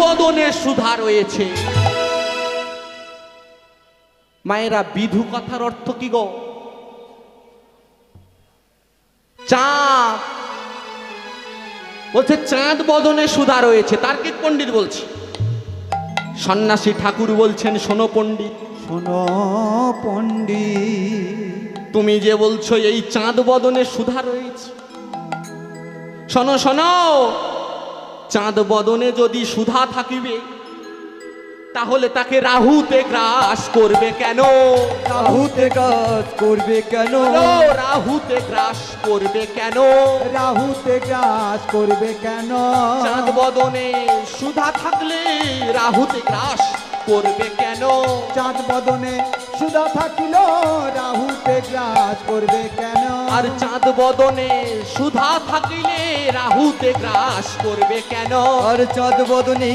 বদনে সুধা রয়েছে। মায়েরা, বিধু কথার অর্থ কি গো? চাঁদ বলছে চাঁদ বদনে সুধা রয়েছে, তার্কিক পণ্ডিত বলছে। সন্ন্যাসী ঠাকুর বলছেন, শোনো পণ্ডিত, শোনো পণ্ডিত, তুমি যে বলছো এই চাঁদ বদনে সুধা রয়েছে, শোনো শোনো, চাঁদ বদনে যদি সুধা থাকিবে তাহলে তাকে রাহুতে গ্রাস করবে কেন? রাহুতে গ্রাস করবে কেন? রাহুতে গ্রাস করবে কেন? রাহুতে গ্রাস করবে কেন? চাঁদ বদনে সুধা থাকলে রাহুতে গ্রাস করবে কেন? চাঁদ বদনে সুধা থাকিল রাহুতে গ্রাস করবে কেন? আর চাঁদ বদনে সুধা থাকিলে রাহুতে গ্রাস করবে কেন? আর চাঁদ বদনে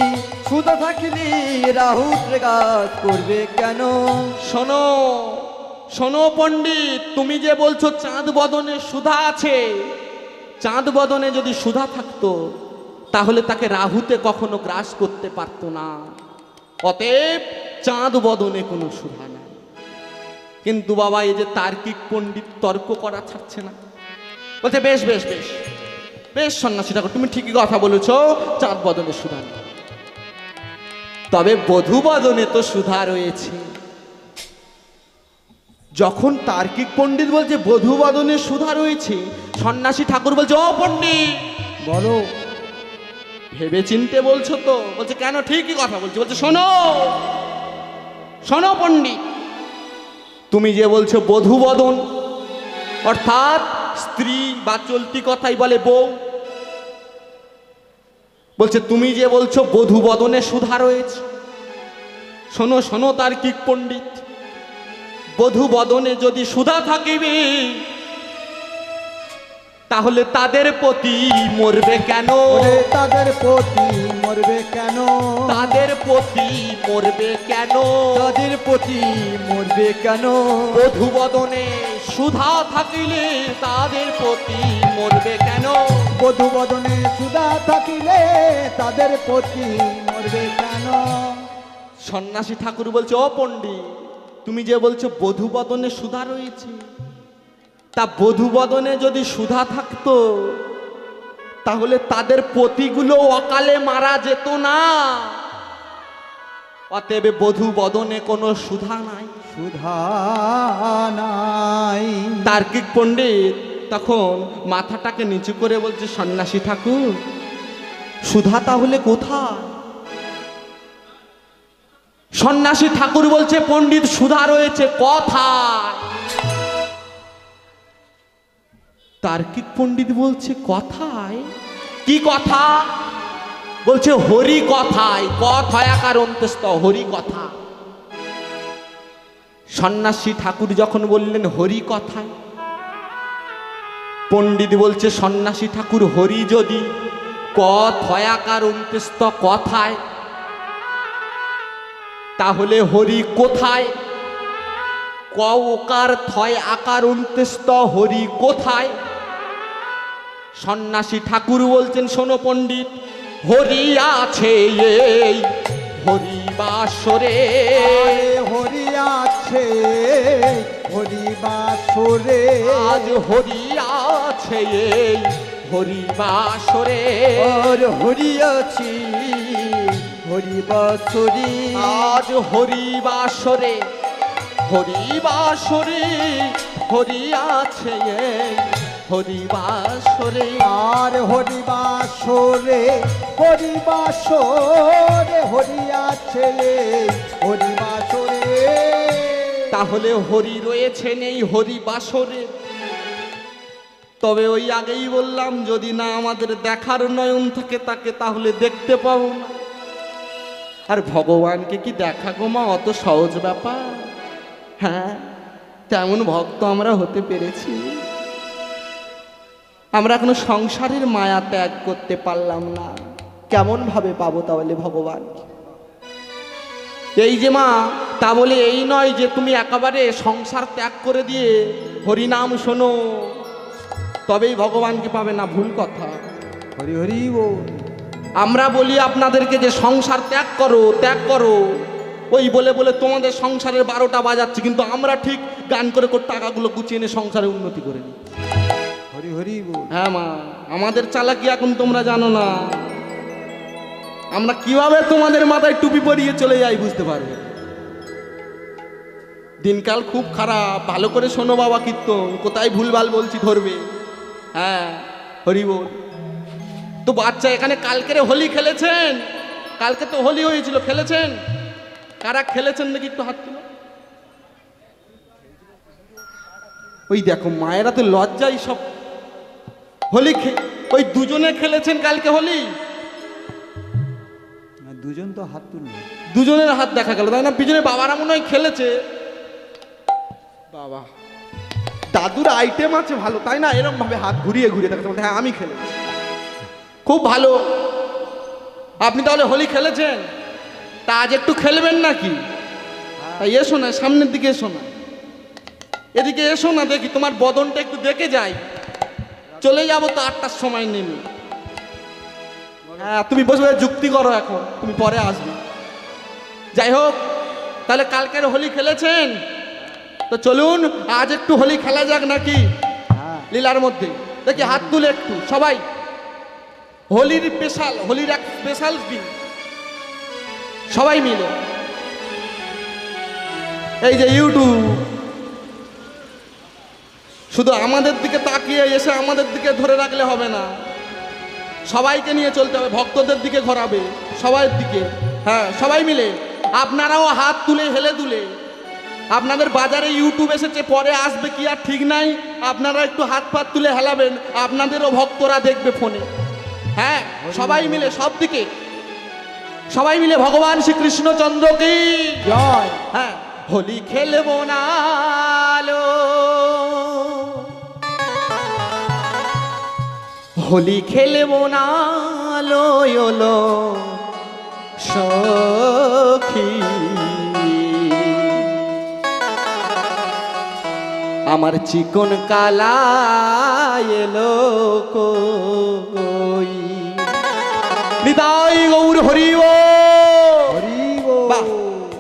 সুধা থাকিলে রাহুতে গ্রাস করবে কেন? শোনো শোনো পণ্ডিত, তুমি যে বলছো চাঁদ বদনে সুধা আছে, চাঁদ বদনে যদি সুধা থাকতো তাহলে তাকে রাহুতে কখনো গ্রাস করতে পারতো না। অতএব চাঁদ বদনে কোনো সুধা নাই। কিন্তু বাবা, এই যে তার্কিক পণ্ডিত তর্ক করা ছাড়ছে না, বলছে বেশ বেশ বেশ বেশ সন্ন্যাসী ঠাকুর, তুমি ঠিকই কথা বলেছ, চাঁদ বদনে সুধা নেই, তবে বধূ বদনে তো সুধা রয়েছে। যখন তার্কিক পণ্ডিত বলছে বধূ বদনে সুধা রয়েছে, সন্ন্যাসী ঠাকুর বলছে, ও পণ্ডিত বলো, ভেবে চিনতে বলছো তো? বলছে কেন, ঠিকই কথা বলছো। বলছে শোনো শোনো পণ্ডিত, তুমি যে বলছো বধূ বদন, অর্থাৎ স্ত্রী বা চলতি কথাই বলে বউ, বলছে তুমি যে বলছো বধূ বদনে সুধা রয়েছে, শোনো শোনো তার্কিক পণ্ডিত, বধূ বদনে যদি সুধা থাকিবে তাহলে তাদের প্রতি মরবে কেন? তাদের প্রতি মরবে কেন? তাদের প্রতি মরবে কেন? তাদের প্রতি মরবে কেন? বধূ বদনে সুধা থাকিলে তাদের প্রতি মরবে কেন? বধূ বদনে সুধা থাকিলে তাদের প্রতি মরবে কেন? সন্ন্যাসী ঠাকুর বলছে, ও পণ্ডিত, তুমি যে বলছো বধূ বদনে সুধা রয়েছে, তা বধূ বদনে যদি সুধা থাকতো তাহলে তাদের পতিগুলো অকালে মারা যেত না। অতএব বধূ বদনে কোনো সুধা নাই। সুধা নাই। তার্কিক পণ্ডিত তখন মাথাটাকে নিচু করে বলছে, সন্ন্যাসী ঠাকুর, সুধা তাহলে কোথায়? সন্ন্যাসী ঠাকুর বলছে, পণ্ডিত সুধা রয়েছে কথায়। তার্কিক পণ্ডিত বলছে, কথায়? কি কথা? বলছে হরি কথায়, কথায়াকার অন্তস্থ হরি কথা। সন্ন্যাসী ঠাকুর যখন বললেন হরি কথায়, পণ্ডিত বলছে, সন্ন্যাসী ঠাকুর, হরি যদি কথায়াকার অন্তস্থ কথায়, তাহলে হরি কোথায়? ক ওকার থয় আকার অন্তস্থ হরি কোথায়? সন্ন্যাসী ঠাকুর বলছেন, শোনো পণ্ডিত, হরি আছে এই হরি বাসরে। হরি আছে হরি বাসরে। আজ হরি আছে এই হরি বাসরে। আর হরি আছি হরি বাসরে। আজ হরি বাসরে, হরি বাসরে, হরি আছে এই হরি বাসরে। আর হরি বাসরে হরি বাসরে হরি আছে হরি বাসরে। তাহলে হরি রয়েছেন এই হরি বাসরে। তবে ওই আগেই বললাম, যদি না আমাদের দেখার নয়ন থাকে তাকে, তাহলে দেখতে পাবো না। আর ভগবানকে কি দেখা গো মা অত সহজ ব্যাপার? হ্যাঁ, তেমন ভক্ত আমরা হতে পেরেছি। আমরা এখনো সংসারের মায়া ত্যাগ করতে পারলাম না, কেমন ভাবে পাবো তাহলে ভগবান? এই যে মা, তা বলে এই নয় যে তুমি একেবারে সংসার ত্যাগ করে দিয়ে হরিনাম শোনো তবেই ভগবানকে পাবে না, ভুল কথা। হরি হরি বল। আমরা বলি আপনাদেরকে যে সংসার ত্যাগ করো ত্যাগ করো, ওই বলে বলে তোমাদের সংসারের 12টা বাজাচ্ছে, কিন্তু আমরা ঠিক গান করে করে টাকাগুলো গুছিয়ে এনে সংসারে উন্নতি করে নিই। হরি হরি বল। হ্যাঁ মা, আমাদের চালাকি এখন তোমরা জানো না। আমরা কিভাবে তোমাদের মাথায় টুপি পরিয়ে চলে যাই বুঝতে পারবে। দিনকাল খুব খারাপ, ভালো করে শোনো বাবা কীর্তন, কোথায় ভুলভাল বলছি ধরবে। হ্যাঁ হরি বল। তো বাচ্চা এখানে কালকেরে হোলি খেলেছেন? কালকে তো হোলি হয়েছিল, খেলেছেন? কারা খেলেছেন নাকি একটু হাত তুলো। ওই দেখো মায়েরা তো লজ্জাই সব। হোলি ওই দুজনে খেলেছেন কালকে হোলি? না, দুজন তো হাত তুললো। দুজনের হাত দেখা গেল, তাই না? পিছনে বাবারা মনে হয় খেলেছে। বাবা, দাদুর আইটেম আছে ভালো, তাই না? এরকম ভাবে হাত ঘুরিয়ে ঘুরিয়ে দেখাতে বলতে, হ্যাঁ আমি খেলেছি, খুব ভালো। আপনি তাহলে হোলি খেলেছেন? তা আজ একটু খেলবেন নাকি? তাই এসো না, সামনের দিকে এসো না, এদিকে এসো না, দেখি তোমার বদনটা একটু দেখে যাই। চলে যাবো তো 8টার সময় নেমে। হ্যাঁ তুমি বসে বসে যুক্তি করো, এখন তুমি পরে আসবে। যাই হোক, তাহলে কালকের হোলি খেলেছেন তো চলুন আজ একটু হোলি খেলা যাক নাকি? হ্যাঁ লীলার মধ্যে দেখি হাত তুলে একটু সবাই। হোলির স্পেশাল, হোলির এক স্পেশাল দিন, সবাই মিলে। এই যে ইউটিউব, শুধু আমাদের দিকে তাকিয়ে এসে আমাদের দিকে ধরে রাখলে হবে না, সবাইকে নিয়ে চলতে হবে, ভক্তদের দিকে ঘোরাবে, সবার দিকে। হ্যাঁ সবাই মিলে আপনারাও হাত তুলে হেলে দুলে। আপনাদের বাজারে ইউটিউব এসেছে, পরে আসবে কি আর ঠিক নাই, আপনারা একটু হাত পাত তুলে হেলাবেন, আপনাদেরও ভক্তরা দেখবে ফোনে। হ্যাঁ সবাই মিলে, সব দিকে সবাই মিলে ভগবান শ্রীকৃষ্ণচন্দ্র কি জয়। হ্যাঁ, হোলি খেলবো না লো, হোলি খেলবো না লো লো সখী, আমার চিকন কালা এলো কই। নিতাই গৌর হরি হরি বল। বাহ,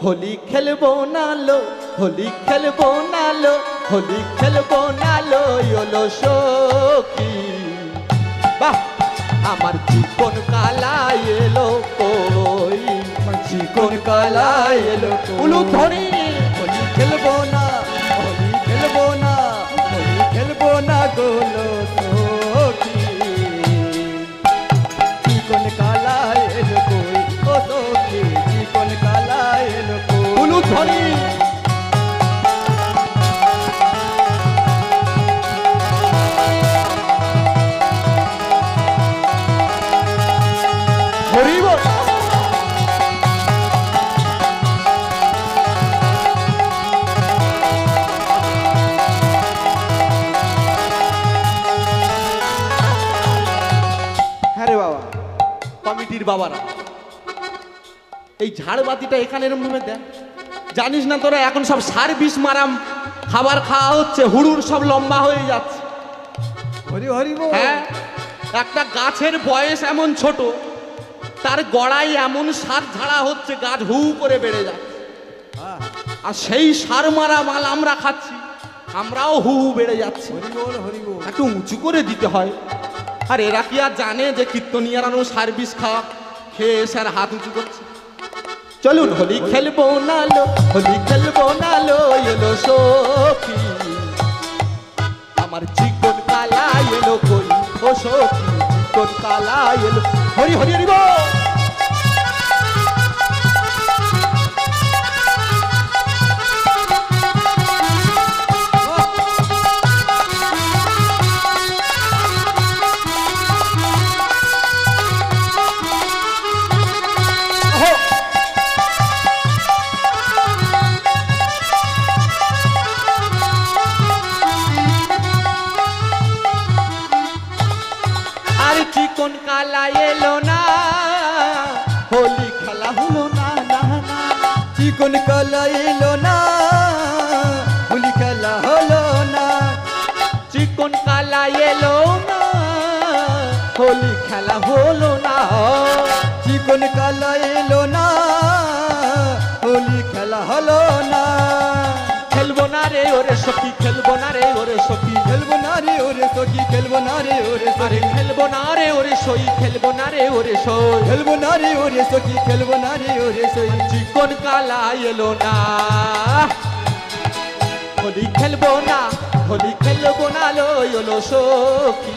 হোলি খেলবো না লো, হোলি খেলবো না লো, হোলি খেলবো না লো ইলো সখী। বাহ, আমার চিকন কালা এলো কই, আমার চিকন কালা এলো উলু ধরি। হোলি খেলবো না, হোলি খেলবো না, হোলি খেলবো না গোলো সখী। চিকন কালা এলো কই ও সখী, চিকন কালা এলো কই। উলু ধরি। হরি বল। হ্যাঁ রে বাবা, কমিটির বাবারা, এই ঝাড়বাতিটা এখানে এরকম ভাবে দেখ। জানিস না তোরা এখন সব সার বিষ মারাম খাবার খাওয়া হচ্ছে, হুড়ুর সব লম্বা হয়ে যাচ্ছে। হরি হরি বল। হ্যাঁ, একটা গাছের বয়স এমন ছোট, তার গড়াই এমন সার ঝাড়া হচ্ছে, গাছ হু করে বেড়ে যাচ্ছে। হ্যাঁ, আর সেই সার মারা মাল আমরা খাচ্ছি, আমরাও হু হু বেড়ে যাচ্ছি। হরি বল হরি বল। একটু উঁচু করে দিতে হয়। আর এরা কি আর জানে যে কীর্তনিয়ারানো সার্ভিস খাওয়া খেয়ে এসে আর হাত উঁচু করছে? চলুন হোলি খেলবো না লো, হোলি খেলবো না লো এলো সখী, আমার চিকন কালা এলো কই ও সখী, চিকন কালা এলো। হরি হরি হরি বল। আর চিকন কালা এলো না, হোলি খেলা হলো না না না। চিকন কালা এলো না, হোলি খেলা হলো না। চিকন কালা এলো না, হোলি খেলা হলো না চিকন কালা এলো না হোলি খেলা হলো না খেলবো না রে ওরে সখী খেলবো না রে ওরে সখী খেলবো না রে ওরে সখী খেলবো না রে ওরে আরে সখী খেলবো না রে ওরে সই খেলবো না রে ওরে সই খেলবো না রে ওরে সখী খেলবো না রে ওরে সই চিকন কালা এলো না হোলি খেলবো না হোলি খেলবো না লইলো সখী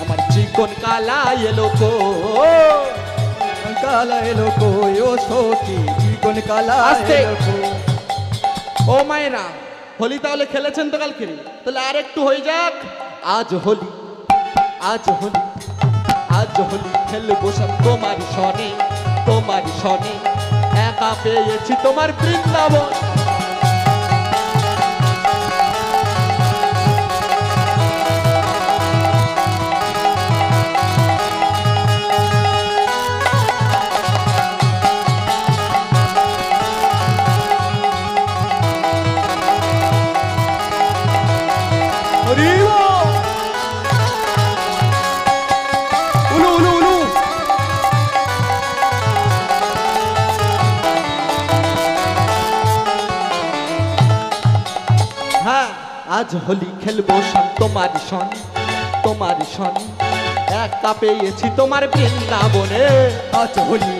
আমার চিকন কালা এলো কো কালা এলো কই ও সখী চিকন কালা আস্তে। এলো কই ও মায়েরা হোলি তাহলে খেলেছেন তো কালকে তাহলে আর একটু হয়ে যাক আজ হোলি আজ হোলি আজ হোলি খেলবো সব তোমার সনে একা পেয়েছি তোমার বৃন্দাবন হরি বল। উলু উলু উলু হ্যাঁ আজ হোলি খেলবো তোমার সন একা পেয়েছি তোমার বৃন্দাবনে আজ হোলি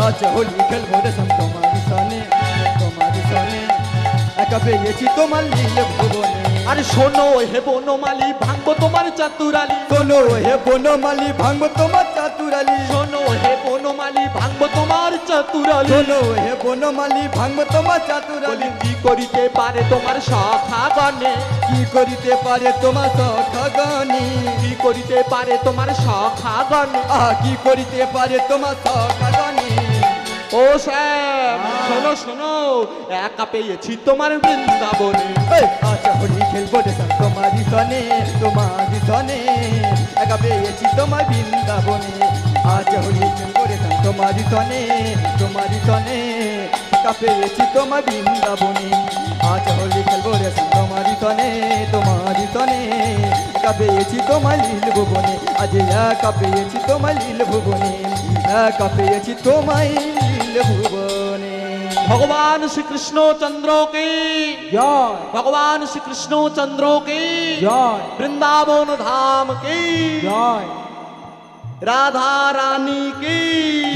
আজ হোলি খেলবো রে সব তোমার সনে একা পেয়েছি তোমার লীল ভুবনে আরে শোনো হে বনমালি ভাঙবো তোমার চাতুরালি শোনো হে বনমালি ভাঙবো তোমার চাতুরালি শোনো হে বনমালি ভাঙবো তোমার চাতুরালি শোনো হে বনমালি ভাঙবো তোমার চাতুরালি বলি কি করিতে পারে তোমার সখা গণে কি করিতে পারে তোমার সখা গানি কি করিতে পারে তোমার সখা গণে কি করিতে পারে তোমার সখা গানি ও শ্যাম শোনো শোনো একা পেয়েছি তোমার বৃন্দাবনে আচ্ছা হোলি খেলবো রে সব তোমারি সনে একা পেয়েছি তোমার বৃন্দাবনে আজ হোলি খেলবো রে সব তোমারি সনে একা পেয়েছি তোমার বৃন্দাবনে আজ হোলি খেলবো রে সব তোমারি সনে একা পেয়েছি তোমার লীল ভুবনে আজ একা পেয়েছি তোমার লীল ভুবনে একা পেয়েছি তোমার লীল ভুবনে ভগবান শ্রীকৃষ্ণ চন্দ্র কে জয় ভগবান শ্রীকৃষ্ণ চন্দ্র কে জয় বৃন্দাবন ধাম কি জয় রাধা রানী কি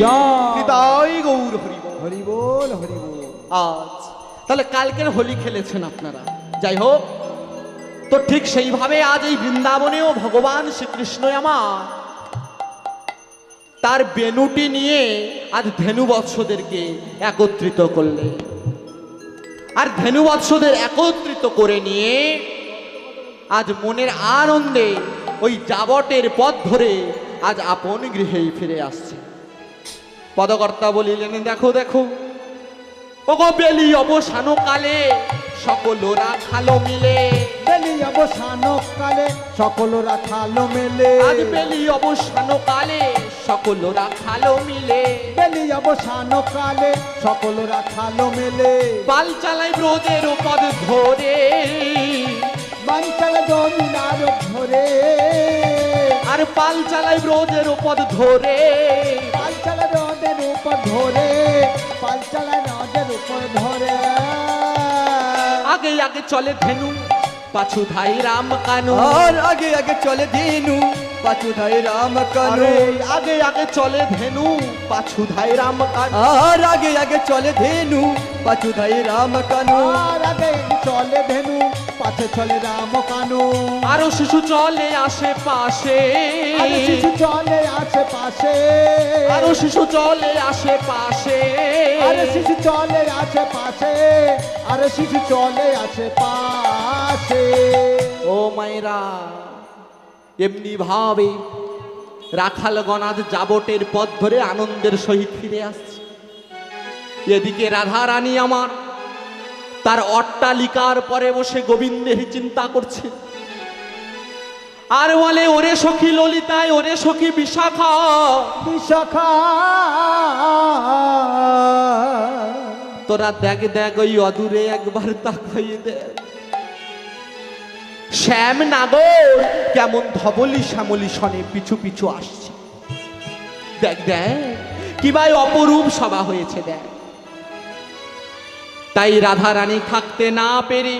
জয়। হৃদয় গৌর হরি বল। হরি বল হরি বল আজ তাহলে কালকের হোলি খেলেছেন আপনারা যাই হোক তো ঠিক সেইভাবে আজ এই বৃন্দাবনেও ভগবান শ্রীকৃষ্ণ আমার তার বেনুটি নিয়ে আজ ধেনু বৎসদেরকে একত্রিত করলে আর ধেনু বৎসদের একত্রিত করে নিয়ে আজ মনের আনন্দে ওই যাবটের পথ ধরে আজ আপন গৃহেই ফিরে আসছে পদকর্তা বলিলেন দেখো দেখো ওগো বেলি অবসান কালে সকলরা খালো মিলে বেলি অবসান কালে সকলরা খালো মেলে আজ বেলি অবসান কালে সকলরা খালো মিলে বেলি অবসান কালে সকলরা খালো মেলে পাল চালাই ব্রজের পদ ধরে বাঞ্চল জমিনার ধরে আর পাল চালাই ব্রজের পদ ধরে পালচাল রদের উপর ধরে পালচাল রদের উপর ধরে আগে আগে চলে ধেনু পাছু ধাই রাম কানু আর আগে আগে চলে দিনু পাছু ধাই রাম কানু আরে আগে আগে চলে ধেনু পাছু ধাই রাম কানু আর আগে আগে চলে ধেনু পাছু ধাই রাম কানু আর আগে চলে ধেনু পাছে চলে রাম কানু আরো শিশু চলে আশেপাশে আর শিশু চলে আশেপাশে আরো শিশু চলে আশেপাশে আর শিশু চলে আশেপাশে আর শিশু চলে আশেপাশে ও মায়েরা এমনি ভাবে রাখাল গণাদ যাবটের পথ ধরে আনন্দের সহিত ফিরে আসছে এদিকে রাধা রানী আমার তার অট্টালিকার পরে বসে গোবিন্দের চিন্তা করছে আর বলে ওরে সখী ললিতায় ওরে সখী বিশাখা বিশাখা তোরা দেখ দেখ ওই অদূরে একবার তাকাইয়ে দেখ শ্যাম নাগর কেমন ধবলি শ্যামলি সনে পিছু পিছু আসছে। দেখ দেখ কি ভাই অপরূপ সভা হয়েছে দেখ। তাই রাধারানী থাকতে না পেরে,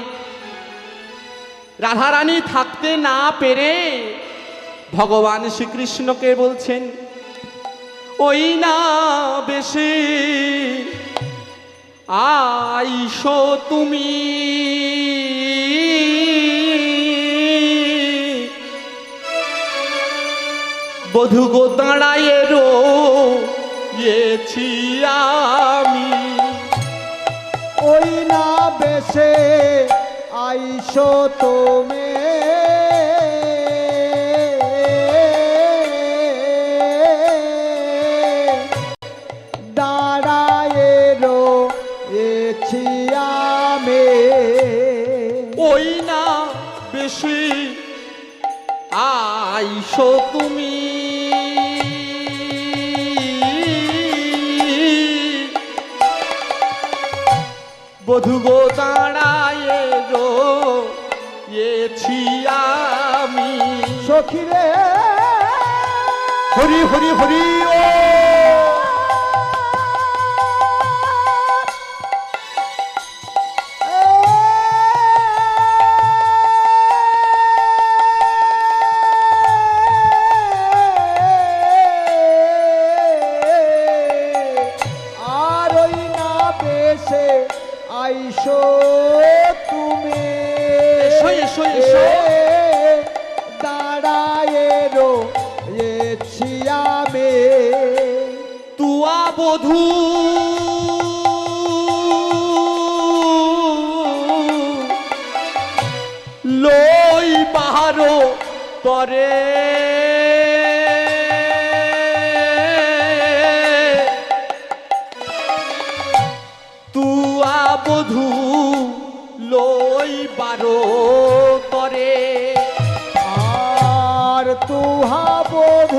রাধারানী থাকতে না পেরে ভগবান শ্রীকৃষ্ণকে বলছেন, ওই না বেশি আইসো তুমি, বধূ গো দাঁড়ায়ে রয়েছি আমি। ওই না বেশে আইসো তুমি, দাঁড়ায়ে রয়েছি আমি। ওই না বেশি আইসো তুমি, বধূ গো দাঁড়ায়ে রয়েছি আমি। সখী রে হরি হরি হরি ও আর ওই না বেশে আইসো তুমি, এসো, এসো, এসো। দাঁড়ায়ে রয়েছি আমি। তুয়া বধূ লই বাহারো তরে, তুয়া বধূ লই বারো তরে, আর তুহা বোধ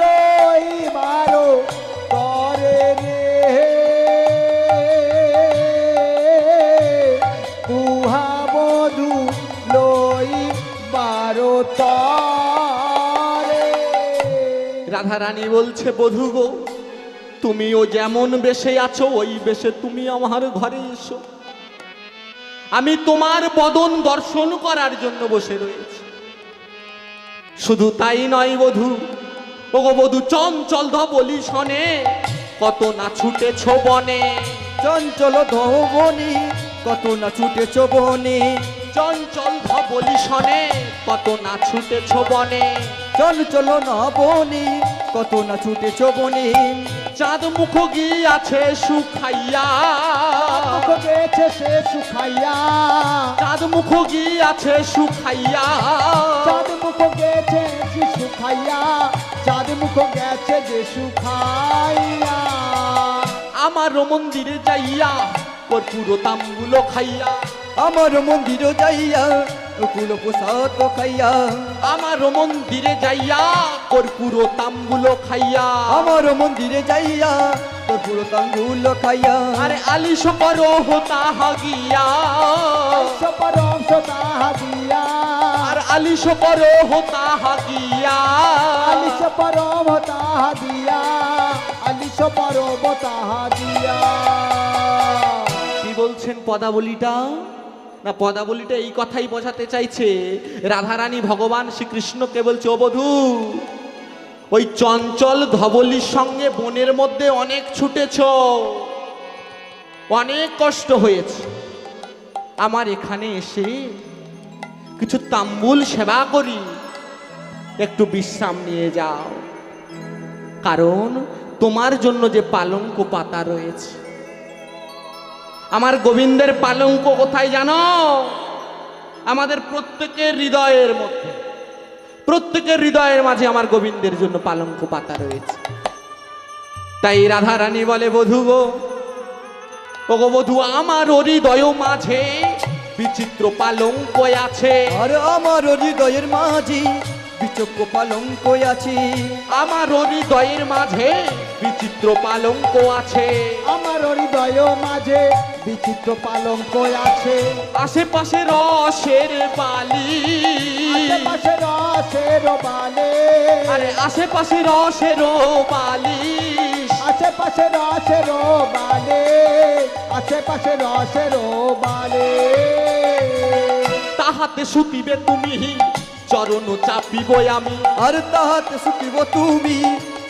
লই বারো তরে রে, তুহা বধু লই বারো তরে। রাধারানী বলছে, বধূ গো তুমিও যেমন বেশে আছো ওই বেশে তুমি আমার ঘরে এসো, আমি তোমার বদন দর্শন করার জন্য বসে রয়েছি। শুধু তাই নয় বধূ, ওগো বধূ চঞ্চল ধবলি শনে কত না ছুটেছ বনে, চঞ্চল ধবনি কত না ছুটেছ বনে, চঞ্চল ধবলি শনে কত না ছুটেছ বনে, চঞ্চল নবনি কত না ছুটেছ বনে, চাঁদ মুখ গিয়াছে শুকাইয়া, মুখ গেছে সে শুকাইয়া, চাঁদ মুখ গিয়াছে শুকাইয়া, চাঁদ মুখ গেছে যে শুকাইয়া, চাঁদ মুখ গেছে যে শুকাইয়া। আমার মন্দিরে যাইয়া কর্পূর তাম্বুল খাইয়া, আমার মন্দির যাইয়া কুল প্রসাদ খাইয়া, আমার মন্দিরে যাইয়া কর্পূর তাম্বুল খাইয়া, আমার মন্দিরে যাইয়া তোর পুরো তাঙ্গুল খাইয়া, আরে আলিশ করো হোতা হাগিয়া, পরম সতা দিয়া, আর আলিশ করো হোতা হাগিয়া, আলিশ পরম তাহা দিয়া, আলিশ পরম তাহা দিয়া। কি বলছেন পদাবলীটা? না পদাবলীটা এই কথাই বোঝাতে চাইছে, রাধারানী ভগবান শ্রীকৃষ্ণকে বলছে, ও বধূ ওই চঞ্চল ধবলির সঙ্গে বনের মধ্যে অনেক ছুটেছ, অনেক কষ্ট হয়েছে, আমার এখানে এসে কিছু তাম্বুল সেবা করি, একটু বিশ্রাম নিয়ে যাও, কারণ তোমার জন্য যে পালঙ্ক পাতা রয়েছে, আমার গোবিন্দের পালঙ্ক কোথায় জানো? আমাদের প্রত্যেকের হৃদয়ের মধ্যে, প্রত্যেকের হৃদয়ের মাঝে আমার গোবিন্দের জন্য পালঙ্ক পাতা রয়েছে। তাই রাধারানী বলে, বধূ গো, ও গো বধূ আমার হৃদয় মাঝে বিচিত্র পালঙ্ক আছে, আর আমার হৃদয়ের মাঝে বিচক্ষ পালঙ্ক আছে, আমার হৃদয়ের মাঝে বিচিত্র পালঙ্ক আছে। আমার হৃদয় মাঝে বিচিত্র পালঙ্ক আছে। আশেপাশে রসের বালি, আশেপাশে রসের বালে, আরে আশেপাশে রসের বালি, আশেপাশে রসের বালে, আশেপাশে রসের বালে। তাহাতে শুতিবে তুমি চরণ চাপিব আমি, আর তাহাতে শুকিব তুমি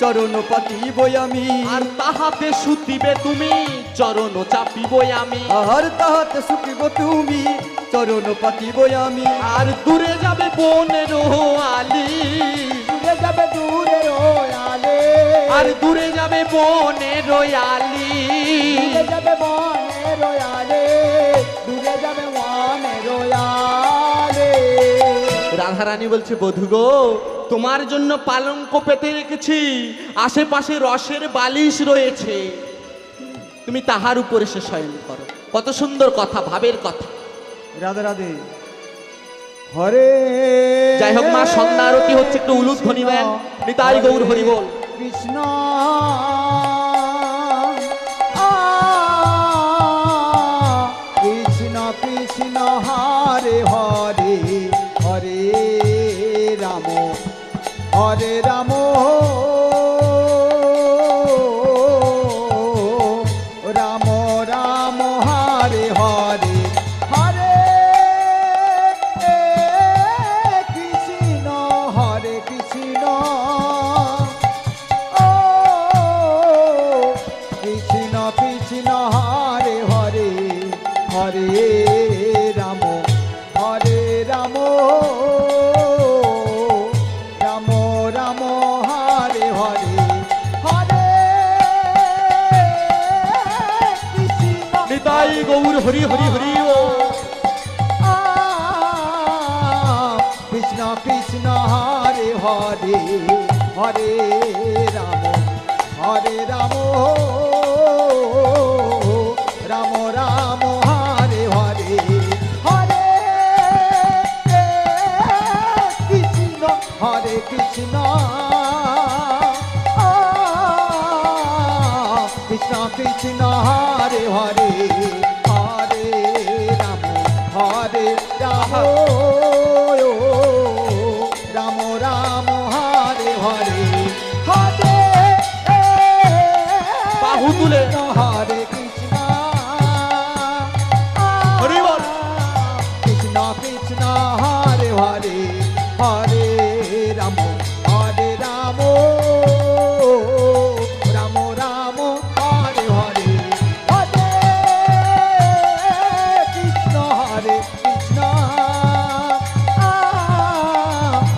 চরণ পাতিব আমি। আর তাহাতে শুতিবে তুমি চরণ চাপিব আমি। আর তাহাতে শুকিব তুমি চরণ পাতিব আমি। আর দূরে যাবে বনের আলি, দূরে যাবে দূরে রয়ালে, আর দূরে যাবে বনের আলি। দূরে যাবে বনে রয়ালে, দূরে যাবে বনে রয়ালে। রাধারানী বলছে, বধূ গো, তোমার জন্য পালঙ্ক পেতে রেখেছি, আশেপাশে রসের বালিশ রয়েছে, তুমি তাহার উপরে সে শয়ন করো। কত সুন্দর কথা, ভাবের কথা। রাধে রাধে। হরে যাই হোক মা, সন্ধ্যা আরতি হচ্ছে, একটু উলুধ্বনি দেন। নিতাই গৌর হরি বল। কৃষ্ণ কৃষ্ণ কৃষ্ণ হরে হরে, হরে রাম হরে রাম, রাম রাম হরে হরে, হরে কৃষ্ণ হরে কৃষ্ণ, কৃষ্ণ কৃষ্ণ হরে হরে, হরে রাম হরে রাম, রাম রাম হরে হরে, হরে কৃষ্ণ নিতাই গৌর হরি হরি হরি বল। কৃষ্ণ কৃষ্ণ হরে হরে, হরে রাম হরে রাম, রাম রাম হরে হরে, হরে কৃষ্ণ হরে কৃষ্ণ, কৃষ্ণ কৃষ্ণ হরে হরে, হরে রাম হরে রাম, রাম রাম হরে হরে, হরে বাহু তুলে। হরে কৃষ্ণ, হরি বল। কৃষ্ণ কৃষ্ণ হরে হরে, হরে রাম হরে রাম, রাম রাম হরে হরে, হরে কৃষ্ণ হরে কৃষ্ণ,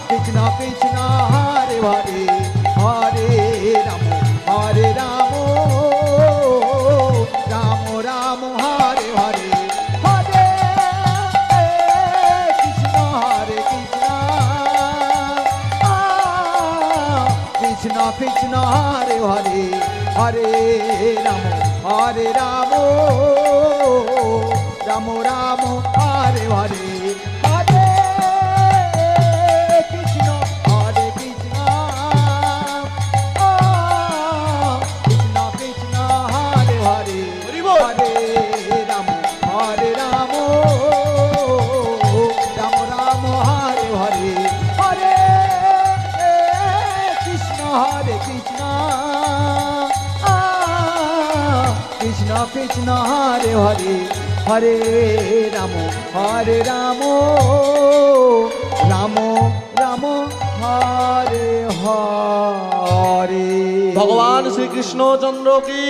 কৃষ্ণ কৃষ্ণ হরে হরে, হরে রাম হরে রাম, রাম রাম হরে হরে, হরে কৃষ্ণ হরে কৃষ্ণ, কৃষ্ণ কৃষ্ণ হরে হরে, হরে রাম হরে রাম, রাম রাম হরে হরে, হরে কৃষ্ণ হরে কৃষ্ণ, কৃষ্ণ কৃষ্ণ হরে হরে, হরি বল। হরে রাম হরে রাম, রাম রাম হরে হরে, হরে কৃষ্ণ হরে কৃষ্ণ, কৃষ্ণ কৃষ্ণ হরে হরে, হরে রাম হরে রাম, রাম রাম হরে হরে। ভগবান শ্রীকৃষ্ণ চন্দ্র কি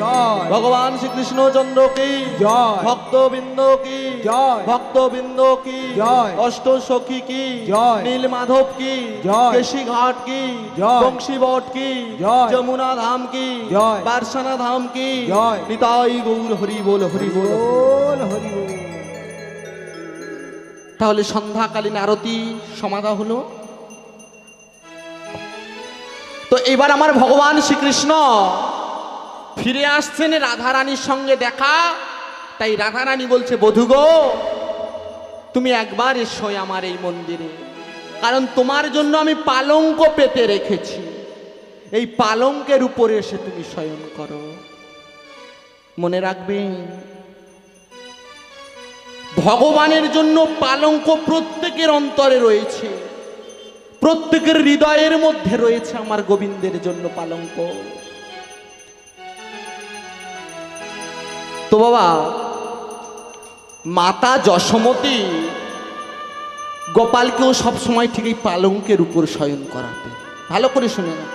জয়, ভগবান শ্রীকৃষ্ণ চন্দ্র কি জয়, ভক্তবৃন্দ কি জয়, ভক্তবৃন্দ কি জয়, অষ্ট সখী কি জয়, নীল মাধব কি জয়, কেশী ঘাট কি জয়, বংশীবট কি জয়, যমুনা ধাম কি জয়, বারসানা ধাম কি জয়। নিতাই গৌর হরি বল হরি বল। বল হরি বল। তাহলে সন্ধ্যাকালীন আরতি সমাধা হলো। তো এবার আমার ভগবান শ্রীকৃষ্ণ ফিরে আসছেন রাধারানীর সঙ্গে দেখা। তাই রাধারানী বলছে, বধূ গো, তুমি একবার এসো আমার এই মন্দিরে, কারণ তোমার জন্য আমি পালঙ্ক পেতে রেখেছি। এই পালঙ্কের উপরে এসে তুমি শয়ন করো। মনে রাখবেন, ভগবানের জন্য পালঙ্ক প্রত্যেকের অন্তরে রয়েছে, প্রত্যেকের হৃদয়ের মধ্যে রয়েছে আমার গোবিন্দের জন্য পালঙ্ক। তো বাবা, মাতা যশোমতী গোপালকেও সবসময় ঠিক এই পালঙ্কের উপর শয়ন করাতে। ভালো করে শুনে না,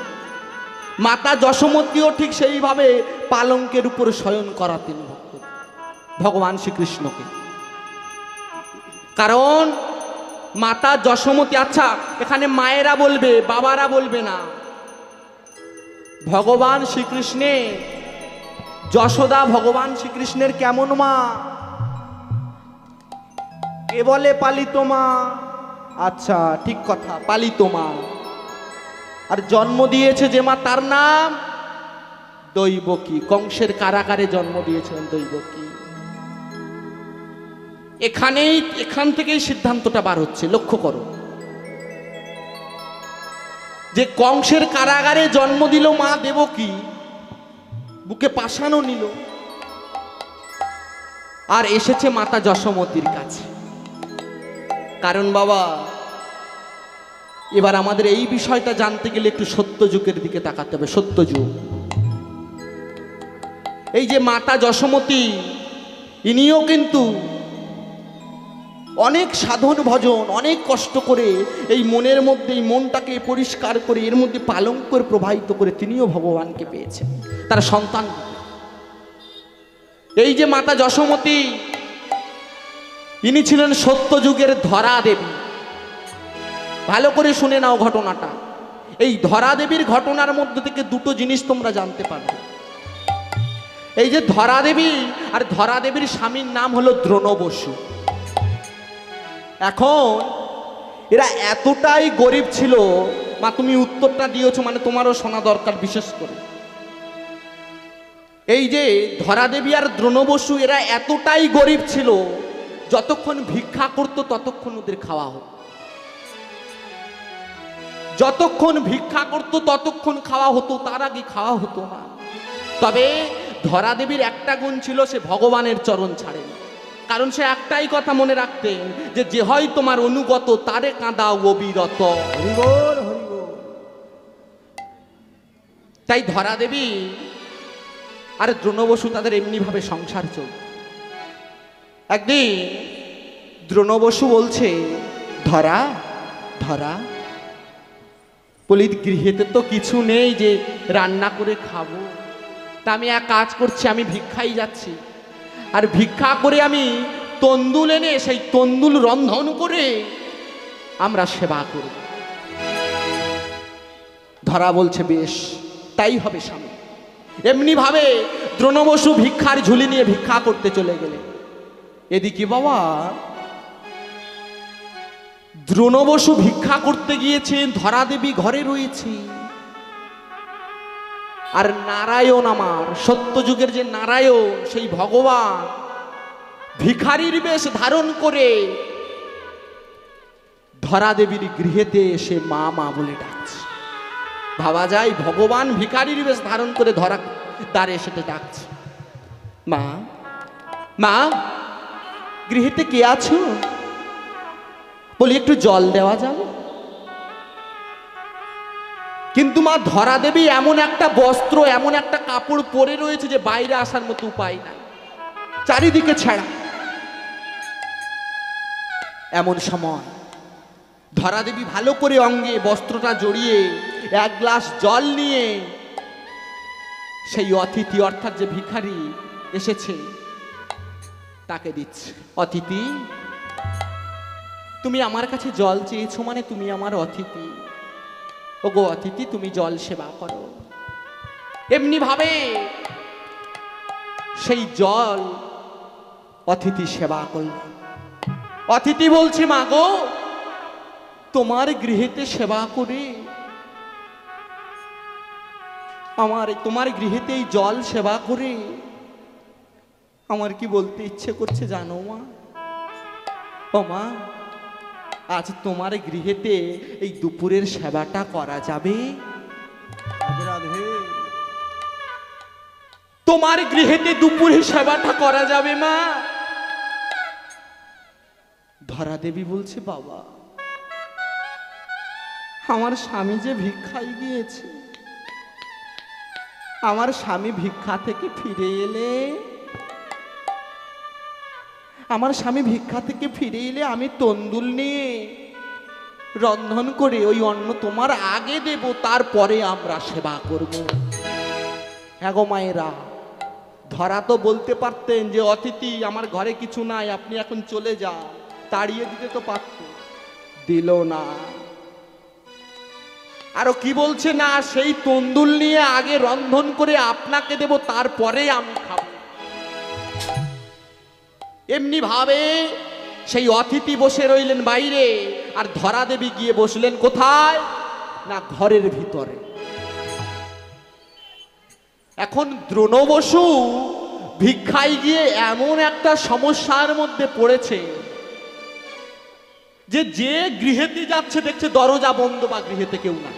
মাতা যশোমতীও ঠিক সেইভাবে পালঙ্কের উপর শয়ন করাতেন ভগবান শ্রীকৃষ্ণকে। কারণ মাতা যশোমতী, আচ্ছা এখানে মায়েরা বলবে, বাবারা বলবে না, ভগবান শ্রীকৃষ্ণে যশোদা ভগবান শ্রীকৃষ্ণের কেমন মা? কে বলে পালিত মা? আচ্ছা ঠিক কথা, পালিত মা। আর জন্ম দিয়েছে যে মা, তার নাম দৈবকী। কংসের কারাগারে জন্ম দিয়েছিলেন দৈবকী। এখান থেকেই সিদ্ধান্তটা বার হচ্ছে। লক্ষ্য করো যে কংসের কারাগারে জন্ম দিল মা দেবকী, বুকে পাশানও নিল, আর এসেছে মাতা যশোমতীর কাছে। কারণ বাবা, এবার আমাদের এই বিষয়টা জানতে গেলে একটু সত্যযুগের দিকে তাকাতে হবে। সত্যযুগ, এই যে মাতা যশোমতী, ইনিও কিন্তু অনেক সাধন ভজন, অনেক কষ্ট করে এই মনের মধ্যে, এই মনটাকে পরিষ্কার করে এর মধ্যে পালঙ্কের প্রবাহিত করে তিনিও ভগবানকে পেয়েছেন, তার সন্তান। এই যে মাতা যশোমতী, ইনি ছিলেন সত্যযুগের ধরা দেবী। ভালো করে শুনে নাও ঘটনাটা। এই ধরা দেবীর ঘটনার মধ্যে থেকে দুটো জিনিস তোমরা জানতে পারবে। এই যে ধরা দেবী, আর ধরা দেবীর স্বামীর নাম হলো দ্রোণ বসু। এখন এরা এতটাই গরিব ছিল, মা তুমি উত্তরটা দিয়েছো মানে তোমারও শোনা দরকার বিশেষ করে। এই যে ধরা দেবী আর দ্রোণ বসু, এরা এতটাই গরিব ছিল, যতক্ষণ ভিক্ষা করত ততক্ষণ ওদের খাওয়া হতো। যতক্ষণ ভিক্ষা করত ততক্ষণ খাওয়া হতো, তার আগে খাওয়া হতো না। তবে ধরা দেবীর একটা গুণ ছিল, সে ভগবানের চরণ ছাড়েন। কারণ সে একটাই কথা মনে রাখতেন, যে যে হয় তোমার অনুগত তারে কাঁদাও অবিরত। হরিবল হরিবল। তাই ধরা দেবী আর দ্রোণ বসু তাদের এমনি ভাবে সংসার চলত। একদিন দ্রোণ বসু বলছে, ধরা ধরা, বলি গৃহেতে তো কিছু নেই যে রান্না করে খাবো, তা আমি এক কাজ করছি, আমি ভিক্ষাই যাচ্ছি, আর ভিক্ষা করে আমি তন্দুল এনে সেই তন্দুল রন্ধন করে আমরা সেবা করব। ধরা বলছে বেশ, তাই হবে স্বামী। এমনি ভাবে দ্রোণ বসু ভিক্ষার ঝুলি নিয়ে ভিক্ষা করতে চলে গেলে। এদিকে বাবা, দ্রোণ বসু ভিক্ষা করতে গিয়েছেন, ধরা দেবী ঘরে রয়েছে। আর নারায়ণ, আমার সত্যযুগের যে নারায়ণ, সেই ভগবান ভিখারির বেশ ধারণ করে ধরা দেবীর গৃহেতে এসে মা মা বলে ডাকছে। ভাবা যায় ভগবান ভিখারির বেশ ধারণ করে ধরা দ্বারে এসে ডাকছে, মা মা গৃহেতে কে আছো? বলি একটু জল দেওয়া যাবে? কিন্তু মা ধরা দেবী এমন একটা বস্ত্র, এমন একটা কাপড় পরে রয়েছে যে বাইরে আসার মতো উপায় নাই, চারিদিকে ছেঁড়া। এমন সময় ধরা দেবী ভালো করে অঙ্গে বস্ত্রটা জড়িয়ে এক গ্লাস জল নিয়ে সেই অতিথি, অর্থাৎ যে ভিখারি এসেছে, তাকে দিচ্ছে। অতিথি, তুমি আমার কাছে জল চেয়েছো মানে তুমি আমার অতিথি। ওগো অতিথি, তুমি জল সেবা করো। এমনি ভাবে সেই জল অতিথি সেবা করল। অতিথি বলছে, মা গো, তোমার গৃহেতে সেবা করে তোমার গৃহেতে এই জল সেবা করে আমার কি বলতে ইচ্ছে করছে জানো মা? ও মা, আজ তোমার গৃহেতে এই দুপুরের সেবাটা করা যাবে? রাধে তোমার গৃহেতে দুপুরে সেবাটা করা যাবে মা? ধরা দেবী বলছে, বাবা আমার স্বামী যে ভিক্ষায় গিয়েছে, আমার স্বামী ভিক্ষা থেকে ফিরে এলে, আমার স্বামী ভিক্ষা থেকে ফিরে এলে আমি তন্দুল নিয়ে রন্ধন করে ওই অন্ন তোমার আগে দেব, তারপরে আমরা সেবা করব। হ্যাঁ গো মায়েরা, ধরা তো বলতে পারতেন যে অতিথি আমার ঘরে কিছু নাই, আপনি এখন চলে যান, তাড়িয়ে দিতে তো পারত, দিল না। আরো কি বলছে, না সেই তন্দুল নিয়ে আগে রন্ধন করে আপনাকে দেব, তারপরে আমি খাবো। এমনি ভাবে সেই অতিথি বসে রইলেন বাইরে, আর ধরা দেবী গিয়ে বসলেন কোথায়? না ঘরের ভিতরে। এখন দ্রোণ বসু ভিক্ষায় গিয়ে এমন একটা সমস্যার মধ্যে পড়েছে যে যে গৃহেতে যাচ্ছে দেখছে দরজা বন্ধ বা গৃহেতে কেউ না।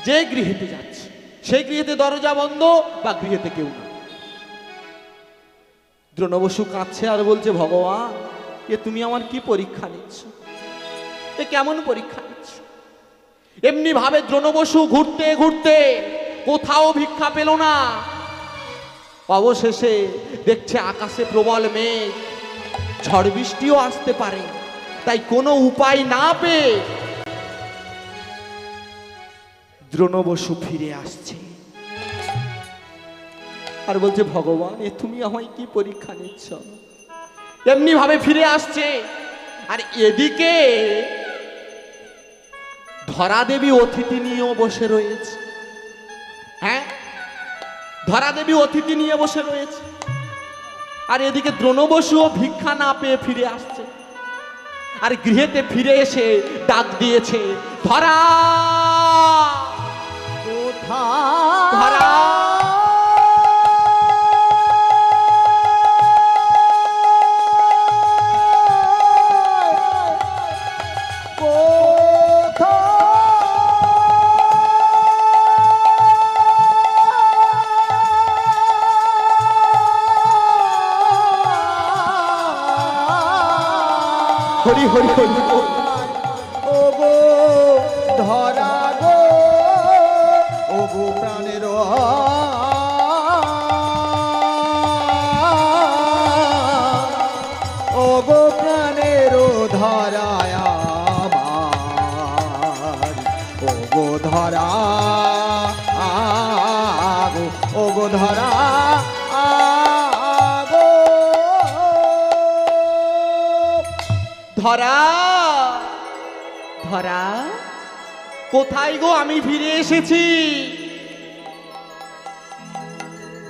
যে গৃহেতে যাচ্ছে সেই গৃহেতে দরজা বন্ধ বা গৃহেতে কেউ না। দ্রোণ বসু কাঁদছে আর বলছে, ভগবান এ তুমি আমার কি পরীক্ষা নিচ্ছ, এ কেমন পরীক্ষা নিচ্ছ? এমনি ভাবে দ্রোণ বসু ঘুরতে ঘুরতে কোথাও ভিক্ষা পেল না। অবশেষে দেখছে আকাশে প্রবল মেঘ, ঝড় বৃষ্টিও আসতে পারে, তাই কোনো উপায় না পেয়ে দ্রোণ বসু ফিরে আসছে আর বলছে, ভগবান এ তুমি আমায় কি পরীক্ষা নিচ্ছ? এমনি ভাবে ফিরে আসছে। আর এদিকে ধরা দেবী অতিথি নিয়েও বসে রয়েছে। হ্যাঁ, ধরা দেবী অতিথি নিয়ে বসে রয়েছে। আর এদিকে দ্রোণ বসুও ভিক্ষা না পেয়ে ফিরে আসছে। আর গৃহেতে ফিরে এসে ডাক দিয়েছে, ধরা ধরা। হরি হরি হরি বল। ও গো ধরা গো, ও গো প্রাণের ও গো প্রাণের ধরায় আমার, ও গো ধরা গো, ও গো ধরা গো। ধরা ধরা, কোথায় গো? আমি ফিরে এসেছি।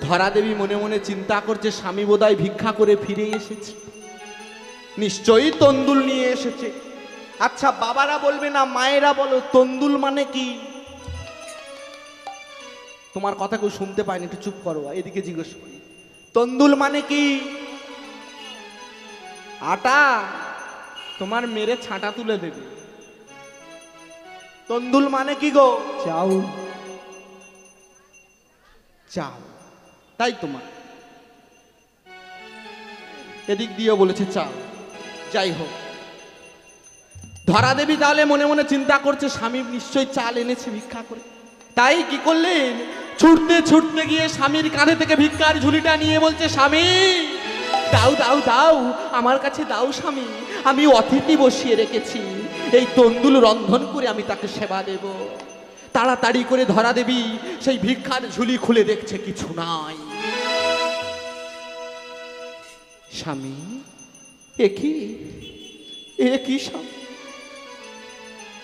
ধরা দেবী মনে মনে চিন্তা করছে, স্বামী বোধহয় ভিক্ষা করে ফিরে এসেছে, নিশ্চয়ই তন্দুল নিয়ে এসেছে। আচ্ছা বাবারা বলবে না, মায়েরা বলো তন্দুল মানে কি? তোমার কথা কেউ শুনতে পায়নি, একটু চুপ করো, এদিকে জিজ্ঞেস করি। তন্দুল মানে কি? আটা, তোমার মেরে ছাঁটা তুলে দেবে। তন্দুল মানে কি গো? চাউল। চাল, তাই তোমার এদিক দিয়েও বলেছে চাল। যাই হোক, ধরা দেবী তাহলে মনে মনে চিন্তা করছে, স্বামী নিশ্চয়ই চাল এনেছে ভিক্ষা করে। তাই কি করলেন, ছুটতে ছুটতে গিয়ে স্বামীর কাঁধে থেকে ভিক্ষার ঝুলিটা নিয়ে বলছে, স্বামী দাও দাও দাও, আমার কাছে দাও স্বামী, আমি অতিথি বসিয়ে রেখেছি, এই তন্দুল রন্ধন করে আমি তাকে সেবা দেব। তাড়াতাড়ি করে ধরা দেবী সেই ভিক্ষার ঝুলি খুলে দেখছে কিছু নাই। স্বামী এ কি স্বামী,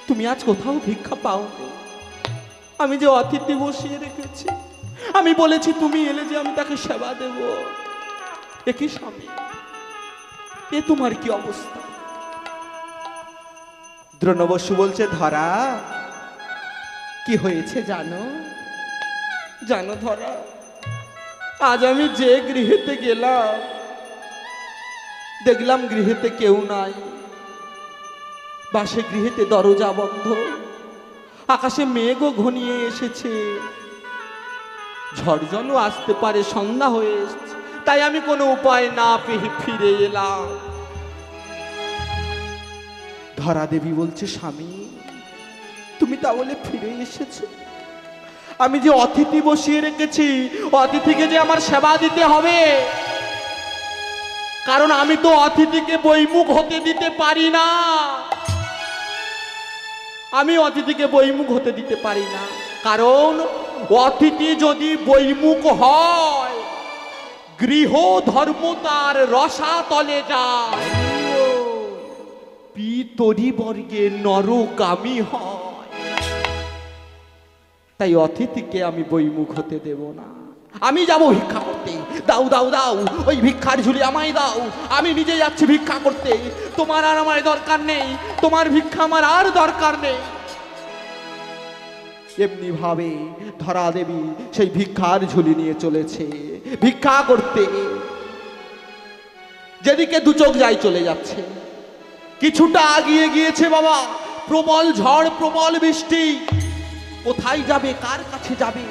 তুমি আজ কোথাও ভিক্ষা পাওনি? আমি যে অতিথি বসিয়ে রেখেছি, আমি বলেছি তুমি এলে যে আমি তাকে সেবা দেব। এ কি স্বামী, এ তোমার কি অবস্থা? দ্রোণ বসু বলছে, ধরা কি হয়েছে জানো? জানো ধরা, আজ আমি যে গৃহেতে গেলাম, দেখলাম গৃহেতে কেউ নাই, বা সে গৃহেতে দরজা বন্ধ, আকাশে মেঘও ঘনিয়ে এসেছে, ঝড় জলও আসতে পারে, সন্ধ্যা হয়ে এসেছে। তাই আমি কোনো উপায় না পেয়ে ফিরে এলাম। ধরা দেবী বলছে, স্বামী তুমি তাহলে ফিরে এসেছো? আমি যে অতিথি বসিয়ে রেখেছি, অতিথিকে যে আমার সেবা দিতে হবে, কারণ আমি তো অতিথিকে বৈমুখ হতে দিতে পারি না। আমি অতিথিকে বৈমুখ হতে দিতে পারি না, কারণ অতিথি যদি বৈমুখ হয়, গৃহ ধর্ম তার রসাতলে যায়, পিতরি বর্গে নরকামী হয়। তাই অতিথিকে আমি বৈমুখ হতে দেব না। আমি যাব ভিক্ষা করতে। দাও দাও দাও, ওই ভিক্ষার ঝুলি আমায় দাও, আমি নিজে যাচ্ছি ভিক্ষা করতে। তোমার আর আমার দরকার নেই, তোমার ভিক্ষা আমার আর দরকার নেই। এমনি ভাবে ধরা দেবী সেই ভিক্ষার ঝুলি নিয়ে চলেছে ভিক্ষা করতে। যেদিকে দু চোখ যাই চলে যাচ্ছে। কিছুটা আগিয়ে গিয়েছে বাবা, প্রবল ঝড়, প্রবল বৃষ্টি। কোথায় যাবে, কার কাছে যাবে?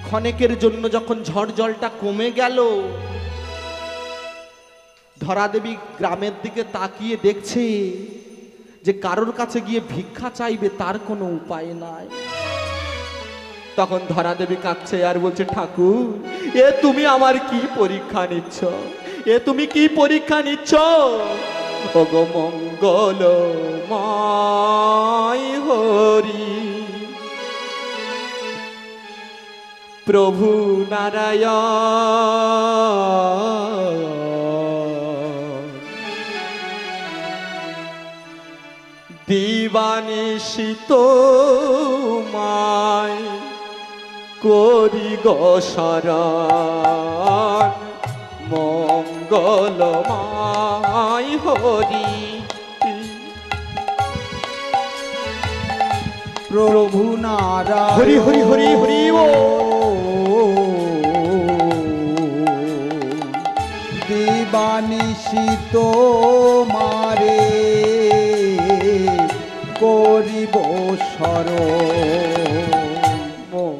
ক্ষণেকের জন্য যখন ঝড় জলটা কমে গেল, ধরা দেবী গ্রামের দিকে তাকিয়ে দেখছে যে কারোর কাছে গিয়ে ভিক্ষা চাইবে তার কোনো উপায় নাই। তখন ধরা দেবী কাঁদছে আর বলছে, ঠাকুর এ তুমি আমার কি পরীক্ষা নিচ্ছ? এ তুমি কি পরীক্ষা নিচ্ছ? ওগো মঙ্গলময় হরি প্রভু নারায়ণ, দিবানিশিত মায় করি গো শরণ, মঙ্গলময় হরি প্রভু নারায়ণ। হরি হরি হরি হরি ও দিবানিশিত মারে করিব শরণ,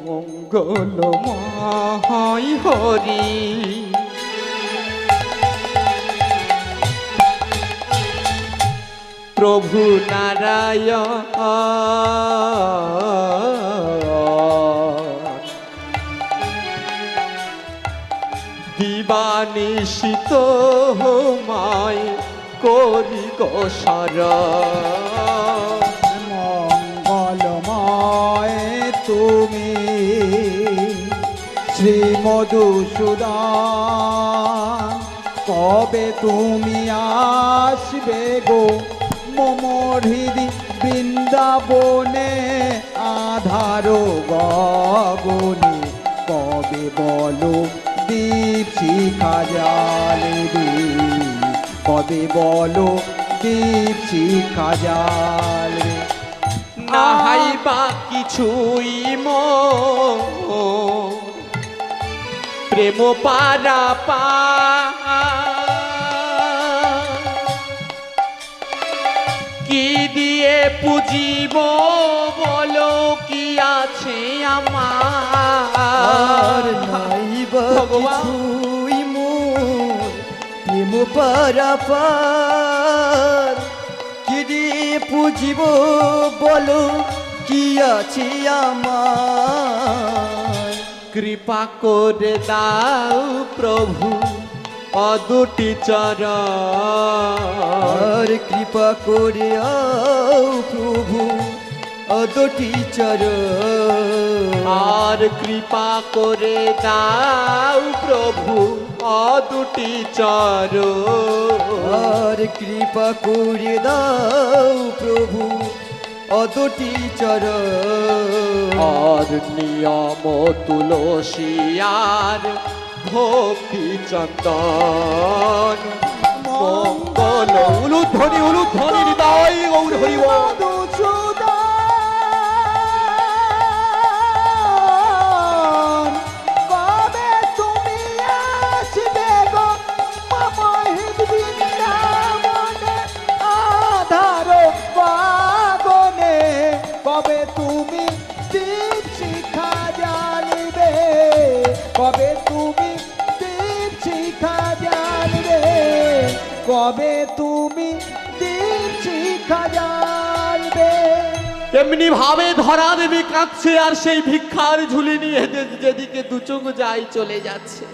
মঙ্গলময় হরি প্রভু নারায়ণ, দিবানিশিত মায় করি গো শরণ, মঙ্গলময় তুমি শ্রী মধুসূদন, কবে তুমি আসবে গো মম হৃদি বৃন্দাবনে আধার গগনে, কবে বলো দীপ শিখা জ্বালবে, কবে বলো দীপ শিখা জ্বালবে। নাহাই বা কিছুই মোর প্রেম পারা পা, কি দিয়ে পুজিব বলো, কি আছে আমার? নাইবা ভগবান। কিছুই মোর প্রেম পারাপার, কি দিয়ে পুজিব বলো, কি আছে আমার? কৃপা করে দাও প্রভু অদুটি চরণ, আর কৃপা করে আও প্রভু অদটি চরণ, আর কৃপা করে দাও প্রভু অদুটি চরণ, আর কৃপা করে দাও প্রভু অদটি চরণ, আর নিয়ম তুলসিয়ার ভক্তি চন্দন, মঙ্গল উলুধ্বনি উলুধ্বনি হৃদয় গৌর হরি বল। মধুসূদন, কবে তুমি আসবে গো মম হৃদি বৃন্দাবনে আধার গগনে, কবে তুমি দিচ্ছি খাজান রে, কবে তুমি দিচ্ছি খাজান রে। এমনি ভাবে ধরা দেবী কাঁদছে আর সেই ভিক্ষার ঝুলি নিয়ে যেদিকে দু চোখ যায় চলে যাচ্ছে।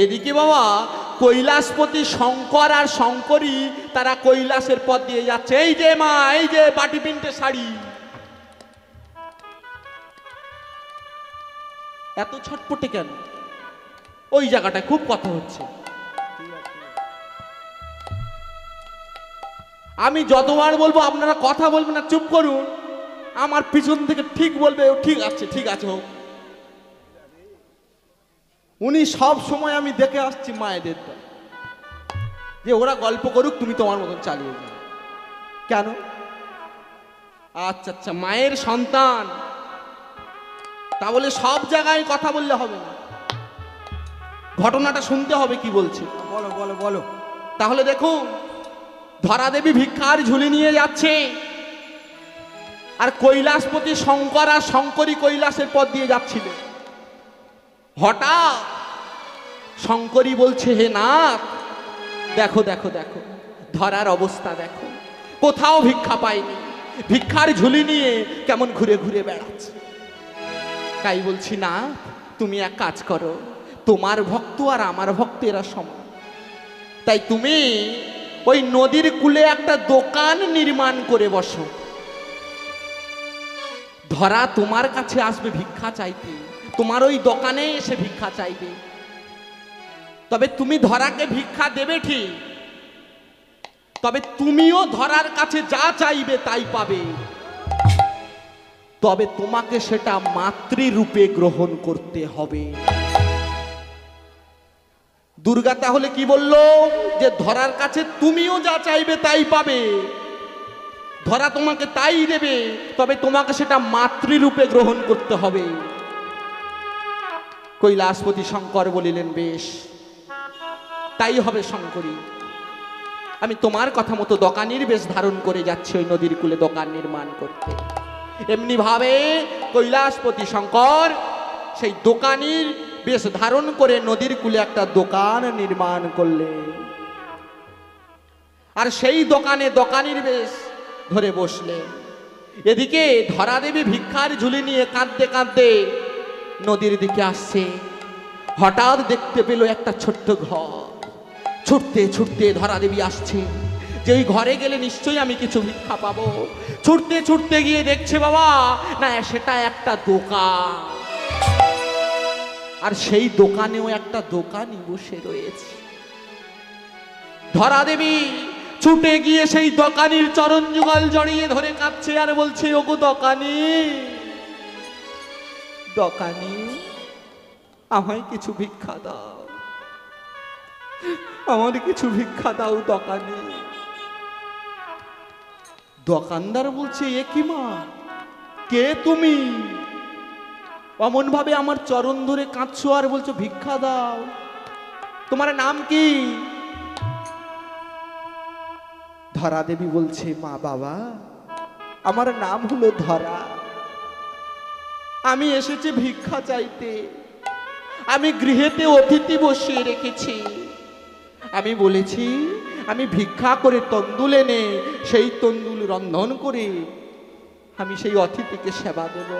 এদিকে বাবা কৈলাসপতি শঙ্কর আর শঙ্করী তারা কৈলাসের পথ দিয়ে যাচ্ছে। এই যে মা, এই যে বাটি পিনটে শাড়ি। এত ছটপটে কেন? ওই জায়গাটায় খুব কথা হচ্ছে। আমি যতবার বলবো আপনারা কথা বলবেন না, চুপ করুন। আমার পিছন থেকে ঠিক বলবে ঠিক আছে, ঠিক আছে হোক। উনি সব সময় আমি দেখে আসছি মায়েদের যে ওরা গল্প করুক, তুমি তোমার মতন চালিয়ে যাও। কেন? আচ্ছা আচ্ছা, মায়ের সন্তান, তা বলে সব জায়গায় কথা বললে হবে না, ঘটনাটা শুনতে হবে কি বলছে। বলো বলো বলো। তাহলে দেখুন, ধরা দেবী ভিক্ষার ঝুলি নিয়ে যাচ্ছে আর কৈলাসপতি শঙ্কর আর শঙ্করী কৈলাসের পথ দিয়ে যাচ্ছিলেন। হঠাৎ শঙ্করী বলছে, হে নাথ, দেখো দেখো দেখো ধরার অবস্থা দেখো, কোথাও ভিক্ষা পাইনি, ভিক্ষার ঝুলি নিয়ে কেমন ঘুরে ঘুরে বেড়াচ্ছে। তাই বলছি না, তুমি এক কাজ করো, তোমার ভক্ত আর আমার ভক্ত এরা সমান, তাই তুমি ওই নদীর কূলে একটা দোকান নির্মাণ করে বসো। ধরা তোমার কাছে আসবে ভিক্ষা চাইতে, তোমার ওই দোকানে এসে ভিক্ষা চাইবে। তবে তুমি ধরাকে ভিক্ষা দেবে ঠিক, তবে তুমিও ধরার কাছে যা চাইবে তাই পাবে। তবে তোমাকে সেটা মাতৃরূপে গ্রহণ করতে হবে। দুর্গা তাহলে কি বলল? যে ধরার কাছে তুমিও যা চাইবে তাই পাবে, ধরা তোমাকে তাই দেবে, তবে তোমাকে সেটা মাতৃরূপে গ্রহণ করতে হবে। কৈলাসপতি শঙ্কর বলিলেন, বেশ তাই হবে শঙ্করী, আমি তোমার কথা মতো দোকানির বেশ ধারণ করে যাচ্ছি ওই নদীর কূলে দোকান নির্মাণ করতে। এমনি ভাবে কৈলাসপতি শঙ্কর সেই দোকানির বেশ ধারণ করে নদীর কূলে একটা দোকান নির্মাণ করলেন। আর সেই দোকানে দোকানির বেশ ধরে বসলেন। এদিকে ধরা দেবী ভিক্ষার ঝুলি নিয়ে কাঁদতে কাঁদতে নদীর দিকে আসছে। হঠাৎ দেখতে পেল একটা ছোট্ট ঘর। ছুটতে ছুটতে ধরা দেবী আসছে যে ওই ঘরে গেলে নিশ্চয়ই আমি কিছু ভিক্ষা পাবো। ছুটতে ছুটতে গিয়ে দেখছে বাবা, না সেটা একটা দোকান, আর সেই দোকানেও একটা দোকানি বসে রয়েছে। ধরা দেবী ছুটে গিয়ে সেই দোকানির চরণ যুগল জড়িয়ে ধরে কাঁদছে আর বলছে, ওগো দোকানি, দোকানি আমায় কিছু ভিক্ষা দাও, আমার কিছু ভিক্ষা দাও দোকানি। দোকানদার বলছে, এ কি মা, কে তুমি? অমন ভাবে আমার চরণ ধরে কাঁদছো আর বলছো ভিক্ষা দাও, তোমার নাম কি? ধরা দেবী বলছে, মা বাবা, আমার নাম হলো ধরা, আমি এসেছি ভিক্ষা চাইতে, আমি গৃহেতে অতিথি বসিয়ে রেখেছি, আমি বলেছি আমি ভিক্ষা করে তন্দুল এনে সেই তন্দুল রন্ধন করে আমি সেই অতিথিকে সেবা দেব।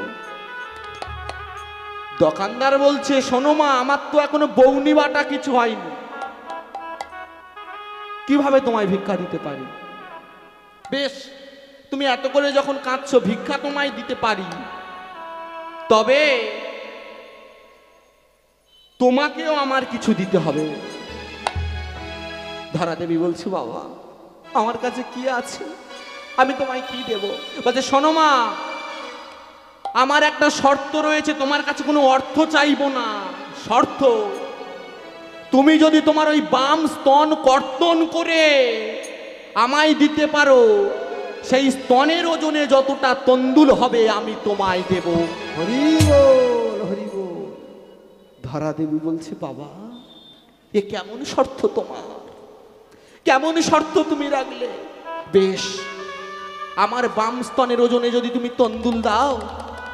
দোকানদার বলছে, শোনো মা, আমার তো এখনো বৌনি বাটা কিছু হয়নি, কিভাবে তোমায় ভিক্ষা দিতে পারি? বেশ, তুমি এত করে যখন কাঁদছো, ভিক্ষা তোমায় দিতে পারি, তবে তোমাকেও আমার কিছু দিতে হবে। ধরা দেবী বলছে, বাবা আমার কাছে কি আছে, আমি তোমায় কি দেব? বলছে, শোনো মা, আমার একটা শর্ত রয়েছে, তোমার কাছে কোনো অর্থ চাইবো না। শর্ত, তুমি যদি তোমার ওই বাম স্তন কর্তন করে আমায় দিতে পারো, সেই স্তনের ওজনে যতটা তন্দুল হবে আমি তোমায় দেব। হরি বল, হরি বল। ধরা দেবী বলছে, বাবা এ কেমন শর্ত তোমার, কেমন শর্ত তুমি রাখলে? বেশ, আমার বাম স্তনের ওজনে যদি তুমি তন্দুল দাও,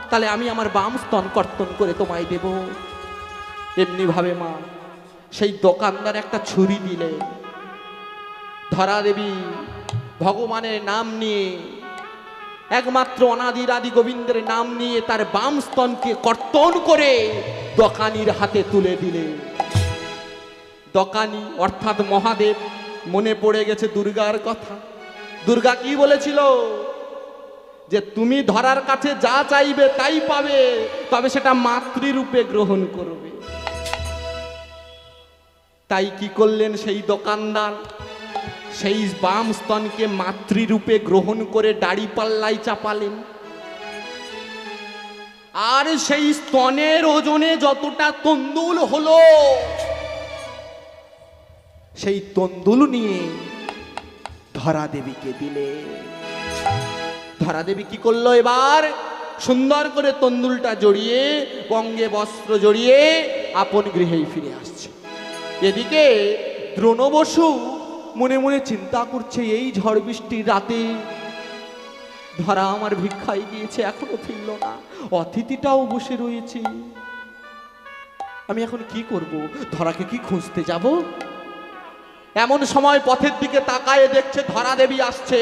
তাহলে আমি আমার বাম স্তন কর্তন করে তোমায় দেব। এমনি ভাবে মা সেই দোকানদার একটা ছুরি দিলেন। ধরা দেবী ভগবানের নাম নিয়ে, একমাত্র অনাদির আদি গোবিন্দের নাম নিয়ে তার বাম স্তনকে কর্তন করে দোকানির হাতে তুলে দিলেন। দোকানি অর্থাৎ মহাদেব মনে পড়ে গেছে দুর্গার কথা। দুর্গা কি বলেছিল? যে তুমি ধরার কাছে যা চাইবে তাই পাবে, তবে সেটা মাতৃরূপে গ্রহণ করবে। তাই কি করলেন সেই দোকানদার? সেই বাম স্তনকে মাতৃরূপে গ্রহণ করে দাড়ি পাল্লায় চাপালেন। আর সেই স্তনের ওজনে যতটা তন্দুল হলো, সেই তন্দুল নিয়ে ধরা দেবীকে দিলে। ধরা দেবী কি করলো? এবার সুন্দর করে তন্দুলটা জড়িয়ে, বঙ্গে বস্ত্র জড়িয়ে আপন গৃহেই ফিরে আসছে। এদিকে দ্রোণ বসু মনে মনে চিন্তা করছে, এই ঝড় বৃষ্টির রাতে ধরা আমার ভিক্ষায় গিয়েছে, এখনো ফিরল না, অতিথিটাও বসে রয়েছে, আমি এখন কি করব? ধরাকে কি খুঁজতে যাব? এমন সময় পথের দিকে তাকায় দেখছে ধরা দেবী আসছে।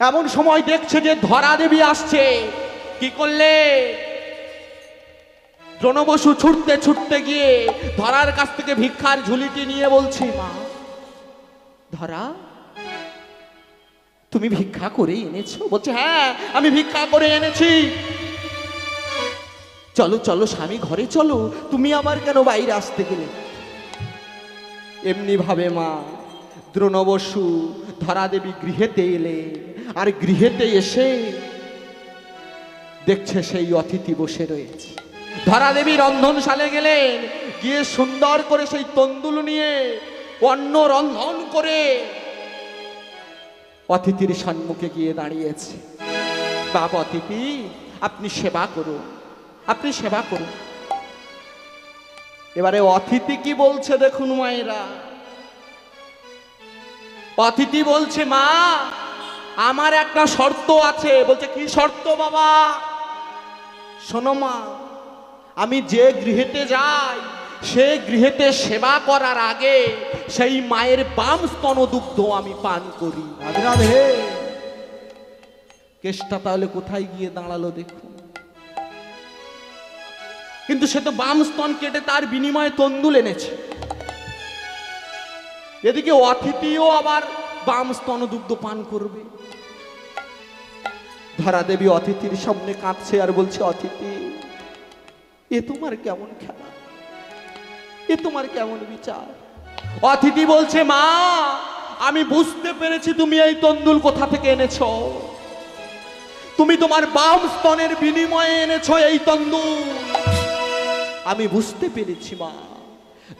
এমন সময় দেখছে যে ধরা দেবী আসছে। কি করলে? দ্রোণ বসু ছুটতে ছুটতে গিয়ে ধরার কাছ থেকে ভিক্ষার ঝুলিটি নিয়ে বলছে, মা ধরা, তুমি ভিক্ষা করে এনেছো? বলছে, হ্যাঁ আমি ভিক্ষা করে এনেছি। চলো চলো স্বামী, ঘরে চলো, তুমি আবার কেন বাইরে আসতে গেলে? এমনি ভাবে মা দ্রোণ বসু ধরা দেবী গৃহেতে এলে। আর গৃহেতে এসে দেখছে সেই অতিথি বসে রয়েছে। ধরা দেবী রন্ধনশালে গেলেন, গিয়ে সুন্দর করে সেই তন্দুল নিয়ে অন্ন রন্ধন করে অতিথির সম্মুখে গিয়ে দাঁড়িয়েছে। বাবা অতিথি, আপনি সেবা করুন, আপনি সেবা করুন। এবারে অতিথি কি বলছে দেখুন মায়েরা। অতিথি বলছে, মা আমার একটা শর্ত আছে। বলছে, কি শর্ত বাবা? শোনো মা, আমি যে গৃহেতে যাই সে গৃহেতে সেবা করার আগে সেই মায়ের বাম স্তন দুগ্ধ আমি পান করি। রাধে রাধে। কেষ্টা তাহলে কোথায় গিয়ে দাঁড়ালো দেখুন। কিন্তু সে তো বাম স্তন কেটে তার বিনিময়ে তন্দুল এনেছে। এদিকে অতিথিও আবার বাম স্তন দুগ্ধ পান করবে। ধরা দেবী অতিথির সামনে কাঁদছে আর বলছে, অতিথি এ তোমার কেমন খেলা, এ তোমার কেমন বিচার? অতিথি বলছে, মা আমি বুঝতে পেরেছি তুমি এই তন্দুল কোথা থেকে এনেছো। তুমি তোমার বাম স্তনের বিনিময়ে এনেছো এই তন্দুল, আমি বুঝতে পেরেছি মা।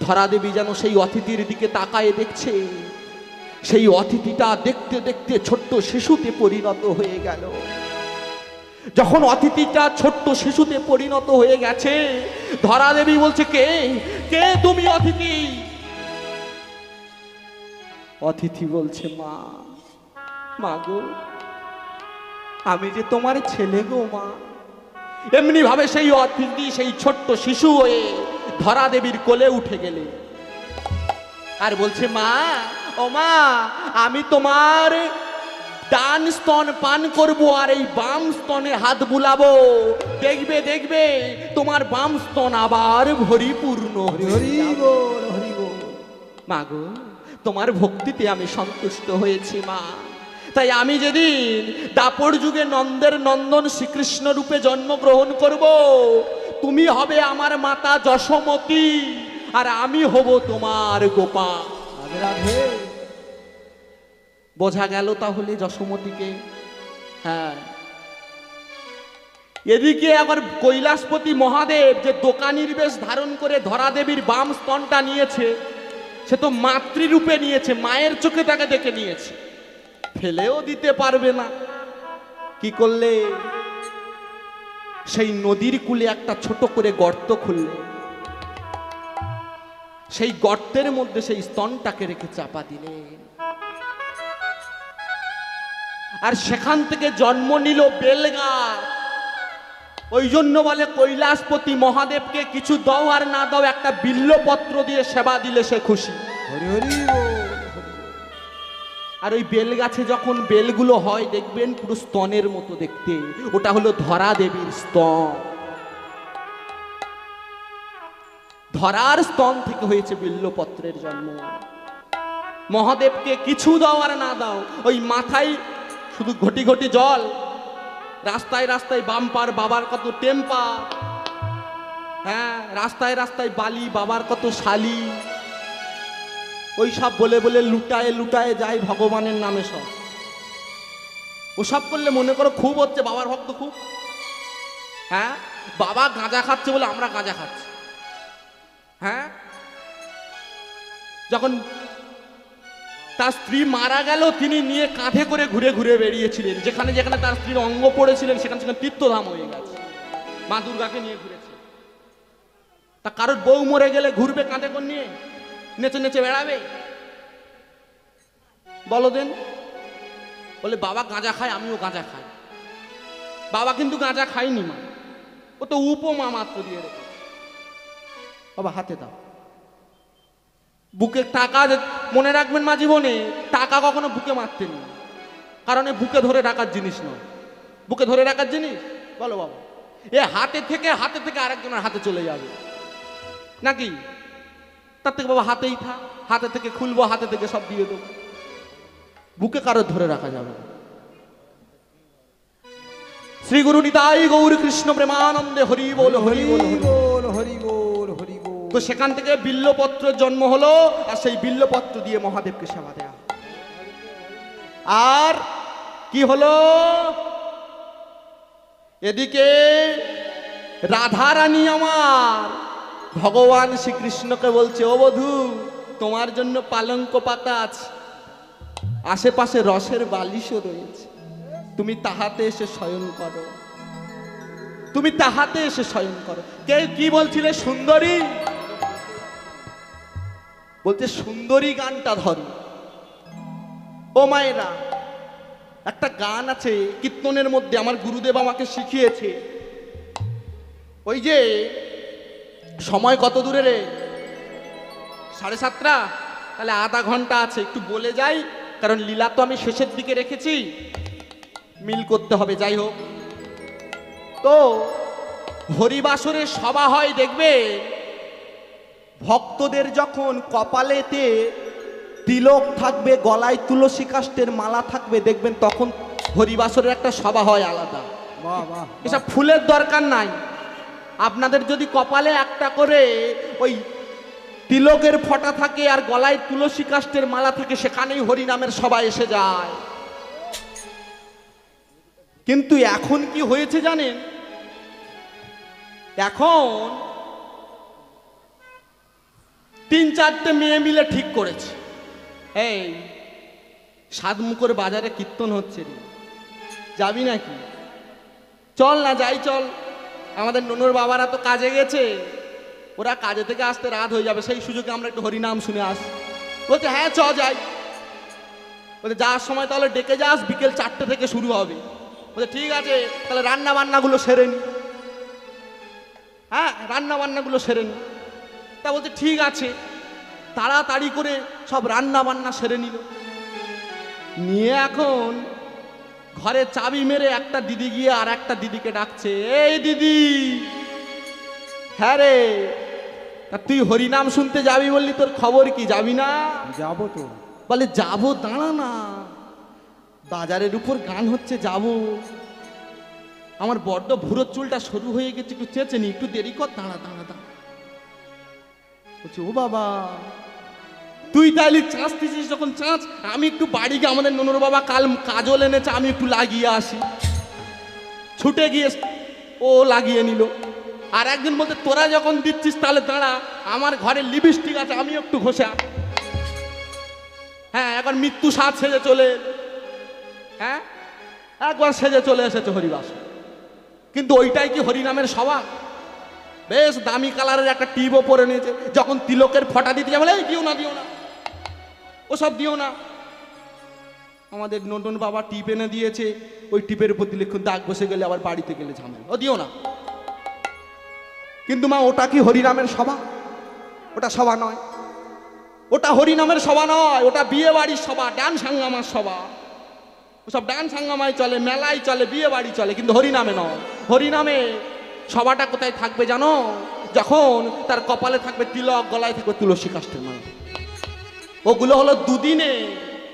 ধরা দেবী যেন সেই অতিথির দিকে তাকায় দেখছে। সেই অতিথিটা দেখতে দেখতে ছোট্ট শিশুতে পরিণত হয়ে গেল। যখন অতিথিটা ছোট্ট শিশুতে পরিণত হয়ে গেছে, ধরা দেবী বলছে, কে কে তুমি অতিথি? অতিথি বলছে, মা, মা গো, আমি যে তোমার ছেলে গো মা। এমনি ভাবে সেই অতিথি সেই ছোট্ট শিশু হয়ে ধরা দেবীর কোলে উঠে গেলে আর বলছে, মা ও মা, আমি তোমার ডান স্তন পান করব আর এই বাম স্তনে হাত বুলাবো, দেখবে দেখবে তোমার বাম স্তন আবার পরিপূর্ণ হরি হরি বল, হরি বল। মা গো, তোমার ভক্তিতে আমি সন্তুষ্ট হয়েছি মা। তাই আমি যেদিন দাপর যুগে নন্দের নন্দন শ্রীকৃষ্ণ রূপে জন্মগ্রহণ করব, তুমি হবে আমার মাতা যশোমতী আর আমি হব তোমার গোপাল। রাধে রাধে। বোঝা গেল তাহলে যশোমতীকে? হ্যাঁ। এদিকে আবার কৈলাসপতি মহাদেব যে দোকানির বেশ ধারণ করে ধরা দেবীর বাম স্তনটা নিয়েছে, সে তো মাতৃরূপে নিয়েছে, মায়ের চোখে তাকে দেখে নিয়েছে, ফেলেও দিতে পারবে না। কি করলে? সেই নদীর কূলে একটা ছোট করে গর্ত খুললে, সেই গর্তের মধ্যে সেই স্তনটাকে রেখে চাপা দিলেন। আর সেখান থেকে জন্ম নিল বেলগাছ। ওই জন্য বলে কৈলাসপতি মহাদেবকে কিছু দাও আর না দাও, একটা বিল্লপত্র দিয়ে সেবা দিলে সে খুশি। হরি হরি বল, হরি বল। আর ওই বেল গাছে যখন বেলগুলো হয় দেখবেন পুরো স্তনের মতো দেখতে, ওটা হলো ধরা দেবীর স্তন। ধরার স্তন থেকে হয়েছে বিল্লপত্রের জন্ম। মহাদেবকে কিছু দাও আর না দাও, ওই মাথায় শুধু ঘটি ঘটি জল, রাস্তায় রাস্তায় বাম্পার, বাবার কত টেম্পার, হ্যাঁ রাস্তায় রাস্তায় বালি, বাবার কত শালি, ওই সব বলে বলে লুটায়ে লুটায়ে যায় ভগবানের নামে সব। ওসব করলে মনে করো খুব হচ্ছে, বাবার ভক্ত খুব। হ্যাঁ বাবা গাঁজা খাচ্ছে বলে আমরা গাঁজা খাচ্ছি। হ্যাঁ যখন তার স্ত্রী মারা গেল তিনি নিয়ে কাঁধে করে ঘুরে ঘুরে বেরিয়েছিলেন, যেখানে যেখানে তার স্ত্রীর অঙ্গ পড়েছিলেন সেখানে সেখানে তীর্থধাম হয়ে গেছে, মা দুর্গাকে নিয়ে ঘুরেছে। তা কারোর বউ মরে গেলে ঘুরবে কাঁধে করে নিয়ে, নেচে নেচে বেড়াবে? বলো দেন। বলে বাবা গাঁজা খায়, আমিও গাঁজা খাই। বাবা কিন্তু গাঁজা খায়নি মা, ও তো উপমা মাত্র দিয়ে রেখেছে। বাবা হাতে দাও। বুকে টাকা মনে রাখবেন মা, জীবনে টাকা কখনো বুকে মারতেন না, কারণ এ বুকে ধরে রাখার জিনিস নয়। বুকে ধরে রাখার জিনিস বলো বাবা, এ হাতে থেকে আরেকজনের হাতে চলে যাবে নাকি? তার থেকে বাবা হাতেই থাক, হাতে থেকে খুলবো, হাতে থেকে সব দিয়ে দেবো। বুকে কারো ধরে রাখা যাবে না। শ্রী গুরু নিতাই গৌর কৃষ্ণ প্রেমানন্দে হরি বল, হরি বল, হরি বল। বল, হরি বল, হরি বল। তো সেখান থেকে বিল্লপত্রের জন্ম হলো, আর সেই বিল্লপত্র দিয়ে মহাদেবকে সেবা দেয়া। আর কি হলো, এদিকে রাধা রানী আমার ভগবান শ্রীকৃষ্ণকে বলছে, ও বধূ তোমার জন্য পালঙ্ক পাতা আছে, আশেপাশে রসের বালিশও রয়েছে, তুমি তাহাতে এসে শয়ন করো, তুমি তাহাতে এসে শয়ন করো। কে কি বলছিলে? সুন্দরী বলছে, সুন্দরী গানটা ধরো। ও মায়েরা, একটা গান আছে কীর্তনের মধ্যে, আমার গুরুদেব আমাকে শিখিয়েছে। ওই যে সময় কত দূরে রে, 7:30, তাহলে আধা ঘন্টা আছে, একটু বলে যাই, কারণ লীলা তো আমি শেষের দিকে রেখেছি, মিল করতে হবে। যাই হোক, তো হরিবাসরের সভা হয় দেখবে, ভক্তদের যখন কপালেতে তিলক থাকবে, গলায় তুলসী কাষ্ঠের মালা থাকবে, দেখবেন তখন হরিবাসরের একটা সভা হয় আলাদা। বাহ বাহ। এসব ফুলের দরকার নাই, আপনাদের যদি কপালে একটা করে ওই তিলকের ফোঁটা থাকে আর গলায় তুলসী কাষ্ঠের মালা থাকে, সেখানেই হরিনামের সভা এসে যায়। কিন্তু এখন কি হয়েছে জানেন, এখন 3-4টে মেয়ে মিলে ঠিক করেছে, এই সাতমুখর বাজারে কীর্তন হচ্ছে রে, যাবি নাকি? চল না যাই, চল, আমাদের ননুর বাবারা তো কাজে গেছে, ওরা কাজে থেকে আসতে রাত হয়ে যাবে, সেই সুযোগে আমরা একটু হরিনাম শুনে আসি। বলছে হ্যাঁ চ যাই। বলছে যাওয়ার সময় তাহলে ডেকে যাস, বিকেল 4টে থেকে শুরু হবে। বলছে ঠিক আছে, তাহলে রান্না বান্নাগুলো সেরে নি। হ্যাঁ রান্না বান্নাগুলো সেরে নি। তা বলছে ঠিক আছে, তাড়াতাড়ি করে সব রান্না বান্না সেরে নিল। নিয়ে এখন ঘরে চাবি মেরে একটা দিদি গিয়ে আর একটা দিদিকে ডাকছে, এই দিদি। হ্যাঁ রে, তা তুই হরিনাম শুনতে যাবি বললি, তোর খবর কি, যাবি না? যাবো তো। বলে যাবো, দাঁড়া না, বাজারের উপর গান হচ্ছে, যাবো। আমার বড্ড ভুরোর চুলটা সরু হয়ে গেছে, একটু চেঁচে নি, একটু দেরি কর, দাঁড়া দাঁড়া দাঁড়া। বলছে ও বাবা, তুই তাইলে চাঁচতেছিস যখন চাঁচ, আমি একটু বাড়ি গিয়ে, আমাদের ননুর বাবা কাল কাজল এনেছে, আমি একটু লাগিয়ে আসি। ছুটে গিয়ে ও লাগিয়ে নিল। আর একদিন বলতে, তোরা যখন দিচ্ছিস তাহলে দাঁড়া, আমার ঘরে লিপস্টিক আছে, আমি একটু ঘষে। হ্যাঁ এখন মৃত্যু সাজ সেজে চলে, হ্যাঁ একবার সেজে চলে এসেছে হরিবাস। কিন্তু ওইটাই কি হরিনামের সভা? বেশ দামি কালারের একটা টিপও পরে নিয়েছে, যখন তিলকের ফোঁটা দিতে যাবে, এই দিও না দিও না, ওসব দিও না। আমাদের নতুন বাবা টিপ এনে দিয়েছে, ওই টিপের উপর দিলে দাগ বসে গেলে আবার বাড়িতে গেলে ঝামেলা, ও দিও না। কিন্তু মা ওটা কি হরিনামের সভা? ওটা সভা নয়, ওটা হরিনামের সভা নয়, ওটা বিয়ে বাড়ির সভা, ডান্স হাঙ্গামার সভা। ওসব ডান্স হাঙ্গামায় চলে, মেলায় চলে, বিয়ে বাড়ি চলে, কিন্তু হরিনামে নয়। হরিনামে সভাটা কোথায় থাকবে জানো? যখন তার কপালে থাকবে তিলক, গলায় থাকবে তুলসী কাষ্ঠের মালা। ওগুলো হলো দুদিনে।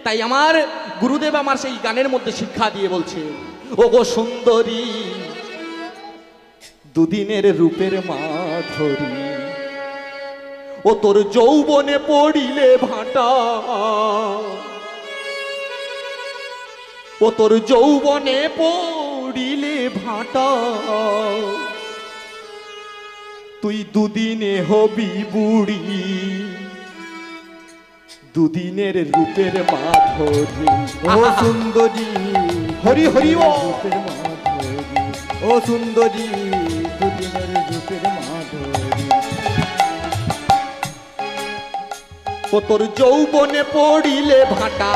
তাই আমার গুরুদেব আমার সেই গানের মধ্যে শিক্ষা দিয়ে বলছে, ও গো সুন্দরী দুদিনের রূপের মাধুরী, ও তোর যৌবনে পড়িলে ভাটা, ও তোর যৌবনে পড়িলে ভাটা, তুই দুদিনে হবি বুড়ি, দুদিনের রূপের মাধুরী। ও সুন্দরী হরি হরি ও রূপের মাধুরী, ও সুন্দরী দুদিনের রূপের মাধুরী। ও তোর যৌবনে পড়িলে ভাটা,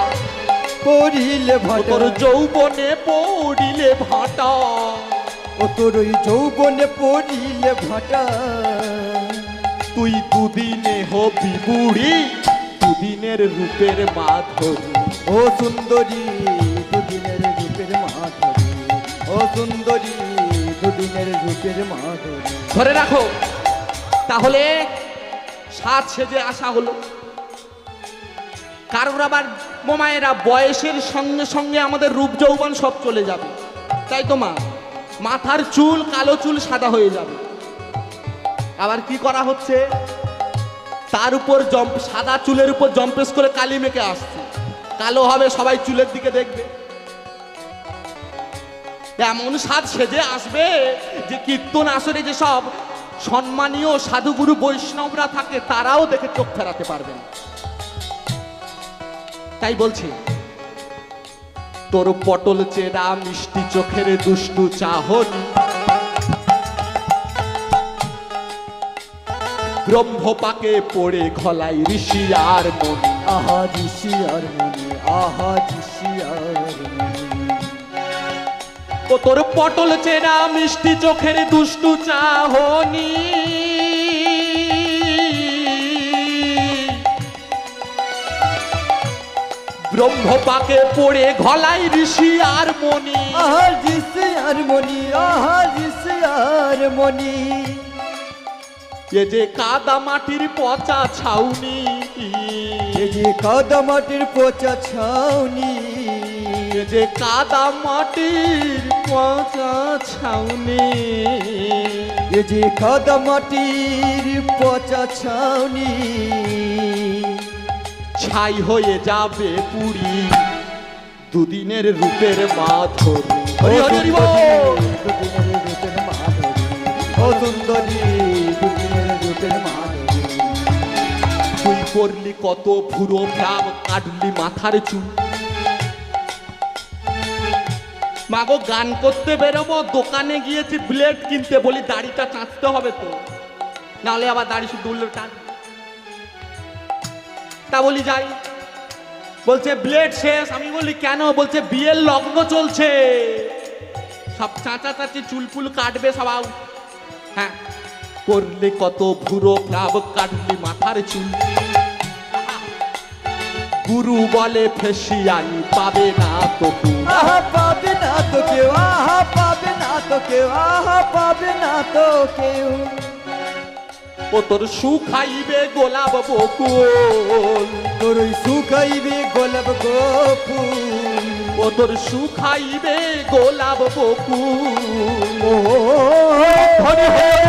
পড়িলে ও ভাটা, তোর যৌবনে পড়িলে ভাটা, ও তোর ওই যৌবনে পড়িলে ভাটা, তুই দুদিনে হবি বুড়ি, দুদিনের রূপের মাধুরী। ও সুন্দরী দুদিনের রূপের মাধুরী, ও সুন্দরী দুদিনের রূপের মাধুরী। ধরে রাখো, তাহলে সাত সেজে আসা হলো। কারোর আবার মোমায়েরা বয়সের সঙ্গে সঙ্গে আমাদের রূপ যৌবন সব চলে যাবে, তাই তো মা? মাথার চুল কালো, চুল সাদা হয়ে যাবে। আবার কি করা হচ্ছে? তার উপর সাদা চুলের উপর জম্পেস করে কালি মেখে আসছে, কালো হবে, সবাই চুলের দিকে দেখবে। এমন সাজ সেজে আসবে যে কীর্তন আসরে যেসব সম্মানীয় সাধুগুরু বৈষ্ণবরা থাকে তারাও দেখে চোখ ফেরাতে পারবেন। তাই বলছি, তোর পটল চেরা মিষ্টি চোখের দুষ্টু চাহনি, ব্রহ্মপাকে পড়ে ঘলাই ঋষি আর মনি। আহা ঋষি আর মনি, আহা ঋষি আর মনি। ও তোর পটল চেরা মিষ্টি চোখের দুষ্টু চাহনি, ব্রহ্মপাকে পড়ে ঘলাই ঋষি আর মনি। আহা ঋষি আর মনি, আহা ঋষি আর মনি। এ যে কাদা মাটির পচা ছাউনি, এ যে কাদা মাটির পচা ছাউনি, এ যে কাদা মাটির পচা ছাউনি, এ যে কাদা মাটির পচা ছাউনি। ছাই হয়ে যাবে পুরি, দুদিনের রূপের মাধুরী। হরি হরি হরি বল। দুদিনের রূপের মাধুরী, ও সুন্দরী দুদিনের রূপের মাধুরী। তুই করলি কত ভুরো ভ্রাম, কাটলি মাথার চুল। মাগো গান করতে বেরোবো, দোকানে গিয়েছি ব্লেড কিনতে, বলি দাড়িটা চাঁচতে হবে তো, নাহলে আবার দাড়ি শুধু উঠলে টান। তা বলি যাই, বলছে ব্লেড শেষ। আমি বলি কেন? বলছে বিয়ের লগ্ন চলছে, সব চাঁচা চাচি চুল ফুল কাটবে সব out। হ্যাঁ, করলে কত ভুরো প্রাব, কাটলি মাথার চুল। গুরু বলে ফেসিয়ানি, পাবে না তো কেউ। আহা পাবে না তো কেউ, আহা পাবে না তো কেউ, আহা পাবে না তো কেউ। ও তোর শুকাইবে গোলাপ বকুল, তোর ওই শুকাইবে গোলাপ গোপুল, ও তোর শুকাইবে গোলাপ বকুল। ও হরি হরি।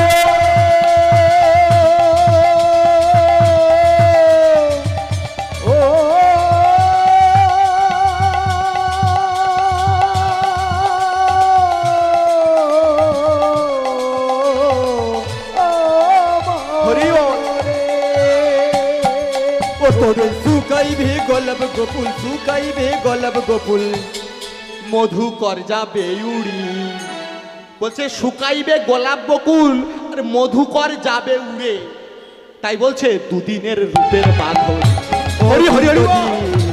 ও হরি বল। ও তোর শুকাইবে গোলাপ গোপুল, শুকাইবে গোলাপ গোপুল। মধুকর যাবে উড়ি, বলছে শুকাইবে গোলাপ বকুল আর মধুকর যাবে উড়ে। তাই বলছে দুদিনের রূপের বাঁধন। হরি হরি হরি বল।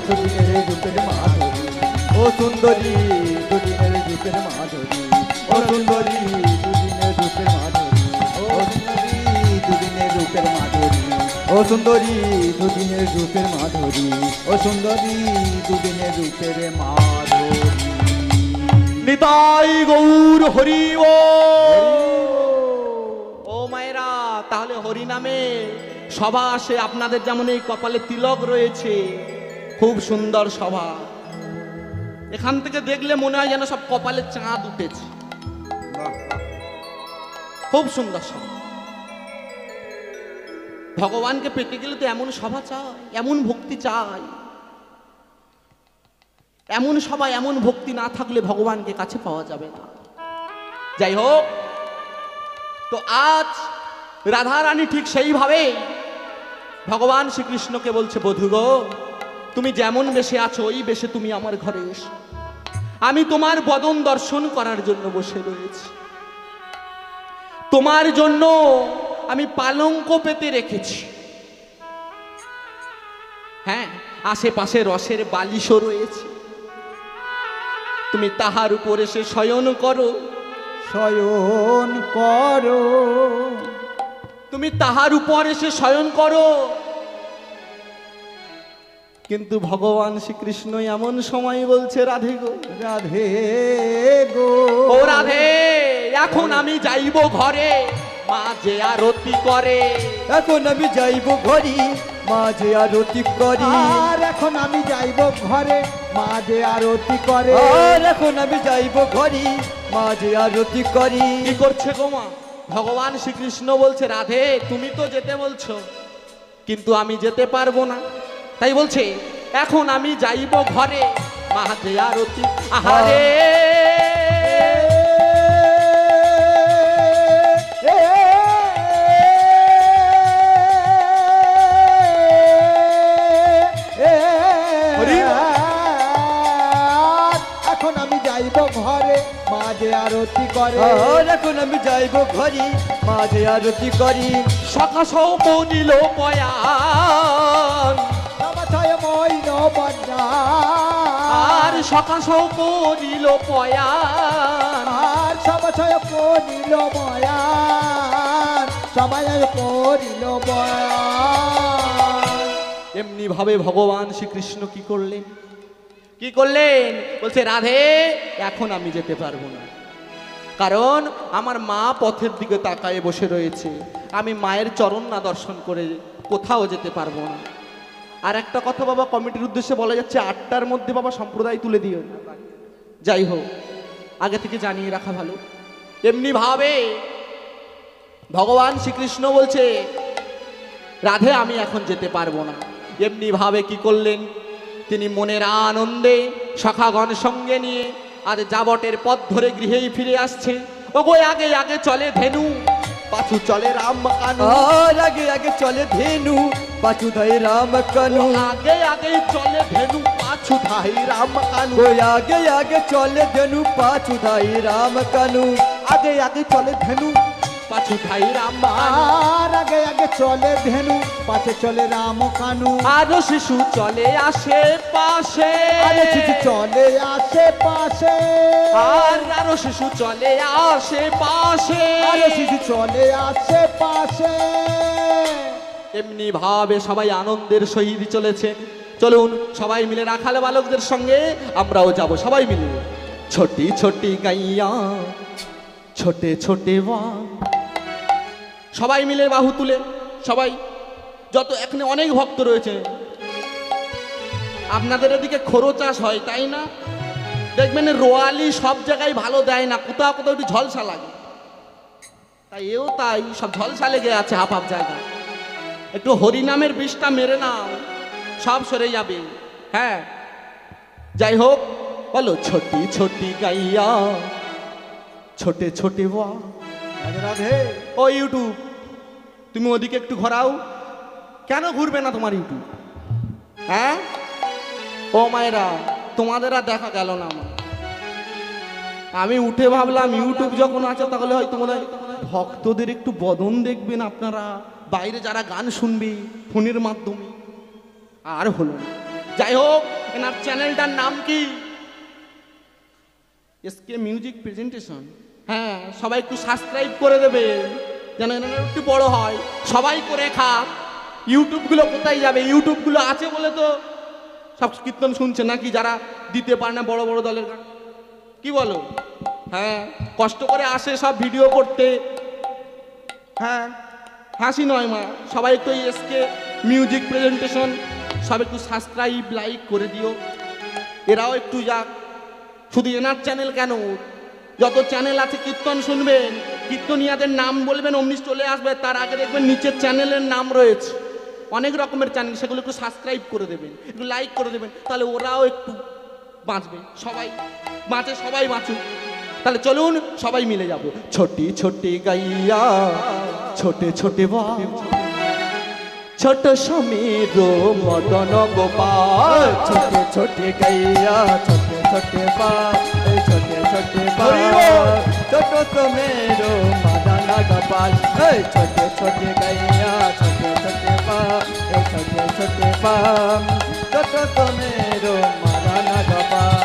দুদিনের রূপের মাধুরী, ও সুন্দরী দুদিনের রূপের মাধুরী, ও সুন্দরী দুদিনের রূপের মাধুরী, ও সুন্দরী রূপের মাধুরী ও সুন্দরী দুদিনের রূপের মাধুরী ও সুন্দরী দুদিনের রূপের মাধুরী নিতাই গৌর হরি ও মায়েরা, তাহলে হরি নামে সভা আসে। আপনাদের যেমন এই কপালে তিলক রয়েছে, খুব সুন্দর সভা। এখান থেকে দেখলে মনে হয় যেন সব কপালে চাঁদ উঠেছে। খুব সুন্দর সভা। ভগবানকে পেতে গেলে তো এমন সভা চাই, এমন ভক্তি চাই। এমন সভা, এমন ভক্তি না থাকলে ভগবানকে কাছে পাওয়া যাবে না। যাই হোক, তো আজ রাধারানী ঠিক সেইভাবে ভগবান শ্রীকৃষ্ণকে বলছে, বধূ গো, তুমি যেমন বেশে আছো ওই বেশে তুমি আমার ঘরে এসো। আমি তোমার বদন দর্শন করার জন্য বসে রয়েছি। তোমার জন্য আমি পালঙ্ক পেতে রেখেছি। হ্যাঁ, আশেপাশে রসের বালিশও রয়েছে। তুমি তাহার উপর এসে শয়ন করো, শয়ন করো। তুমি তাহার উপর এসে শয়ন করো। কিন্তু ভগবান শ্রীকৃষ্ণ এমন সময় বলছে, রাধে গো, রাধে গো, ও রাধে, এখন আমি যাইব ঘরে, মা যে আরতি করে। এখন আমি যাইব ঘরে, মা যে আরতি করে। আর এখন আমি যাইব ঘরে, মা যে আরতি করে। আর এখন আমি যাইব ঘরে, মা যে আরতি করে। কি করছে গো মা? ভগবান শ্রীকৃষ্ণ বলছে, রাধে তুমি তো যেতে বলছো, কিন্তু আমি যেতে পারবো না। তাই বলছে, এখন আমি যাইব ঘরে, মা যে আরতি। আহারে এখন আমি যাইব ঘরে, মা যে আরতি করে। আর এখন আমি যাইব ঘরে, মা যে আরতি করি। সকাশ বনিল পয়ান, সমাছয় মইন বন্যা। আর সকাশ বনিল পয়ান, আর সমাছয় পড়িল বয়ান, সময় পড়িল বয়ান। এমনি ভাবে ভগবান শ্রীকৃষ্ণ কি করলেন? কি করলেন? বলছে, রাধে এখন আমি যেতে পারবো না, কারণ আমার মা পথের দিকে তাকায়ে বসে রয়েছে। আমি মায়ের চরণ না দর্শন করে কোথাও যেতে পারবো না। আর একটা কথা বাবা, কমিটির উদ্দেশ্যে বলা যাচ্ছে 8টার মধ্যে বাবা সম্প্রদায় তুলে দিও। যাই হোক, আগে থেকে জানিয়ে রাখা ভালো। এমনি ভাবে ভগবান শ্রীকৃষ্ণ বলছে, রাধে আমি এখন যেতে পারবো না। এমনি ভাবে কি করলেন? তিনি মনের আনন্দে সখাগণ সঙ্গে নিয়ে আর যাবটের পথ ধরে গৃহেই ফিরে আসছে। ওগো আগে আগে চলে ধেনু, পাছু চলে রাম কানু। আর আগে আগে চলে ধেনু, পাছু ধাই রাম কানু। আগে আগে চলে ধেনু, পাছু ধাই রাম কানু। ওই আগে আগে চলে ধেনু, পাছু ধাই রাম কানু। আগে আগে চলে ধেনু, পাছু ধাই রাম কানু। আর আগে আগে চলে ধেনু, পাছে চলে রাম কানু। আরো শিশু চলে আসে পাশে, আরে শিশু চলে আসে পাশে। আর আরো শিশু চলে আসে পাশে। আরে শিশু চলে আসে পাশে। এমনি ভাবে সবাই আনন্দের সহিত চলেছেন। চলুন সবাই মিলে রাখাল বালকদের সঙ্গে আমরাও যাব, সবাই মিলে। ছোটি ছোটি গাইয়া ছোটে ছোটে বা, সবাই মিলে বাহু তুলে, সবাই যত এখানে অনেক ভক্ত রয়েছে। আপনাদের এদিকে খোরো চাষ হয় তাই না? দেখবেন রোয়ালি সব জায়গায় ভালো দেয় না, কোথাও কোথাও একটু ঝলসা লাগে। তাই এও তাই, সব ঝলসা লেগে আছে হাফ হাফ জায়গায়। একটু হরিনামের বিষটা মেরে নাও, সব সরে যাবে। হ্যাঁ, যাই হোক, বলো ছোটি ছোটি গাইয়া ছোটে ছোটে বা। রাধে রাধে। ও ইউটিউব, তুমি ওদিকে একটু ঘোরাও। কেন ঘুরবে না তোমার ইউটিউব? হ্যাঁ ও মায়েরা, তোমাদের আর দেখা গেল না আমার। আমি উঠে ভাবলাম ইউটিউব যখন আছে তাহলে হয়তো মনে হয় ভক্তদের একটু বদন দেখবেন আপনারা, বাইরে যারা গান শুনবে ফোনের মাধ্যমে। আর হলো না। যাই হোক, এনার চ্যানেলটার নাম কি? SK music presentation. হ্যাঁ, সবাই একটু সাবস্ক্রাইব করে দেবে। যেন এনারা একটু বড় হয়, সবাই করে খাক। ইউটিউবগুলো কোথায় যাবে? ইউটিউবগুলো আছে বলে তো সব কীর্তন শুনছে নাকি, যারা দিতে পারে না বড় বড় দলের গান। কি বলো? হ্যাঁ, কষ্ট করে আসে সব ভিডিও করতে। হ্যাঁ, হাসি নয় মা, সবাই একটু এসকে মিউজিক প্রেজেন্টেশন সব একটু সাবস্ক্রাইব লাইক করে দিও, এরাও একটু যাক। শুধু এনার চ্যানেল কেন, যত চ্যানেল আছে কীর্তন শুনবেন, কীর্তনিয়াদের নাম বলবেন অমনি চলে আসবে, তার আগে দেখবেন নিচের চ্যানেলের নাম রয়েছে, অনেক রকমের চ্যানেল, সেগুলো একটু সাবস্ক্রাইব করে দেবেন, একটু লাইক করে দেবেন, তাহলে ওরাও একটু বাঁচবে। সবাই বাঁচে, সবাই বাঁচুক। তাহলে চলুন সবাই মিলে যাব। ছোটি ছোটি গাইয়া ছোটে ছোটে বা ছোট সমীর মদন গোপাল, ছোটে ছোটে গাইয়া ছোটে ছোটে পা, ছোটে ছোটে পা, ছোট তোমেরো মাদানা গোপাল, ছোটে ছোটে গাইয়া ছোটে ছোটে পা, ছোটে ছোটে পা, ছোট তোমেরো মাদানা গোপাল।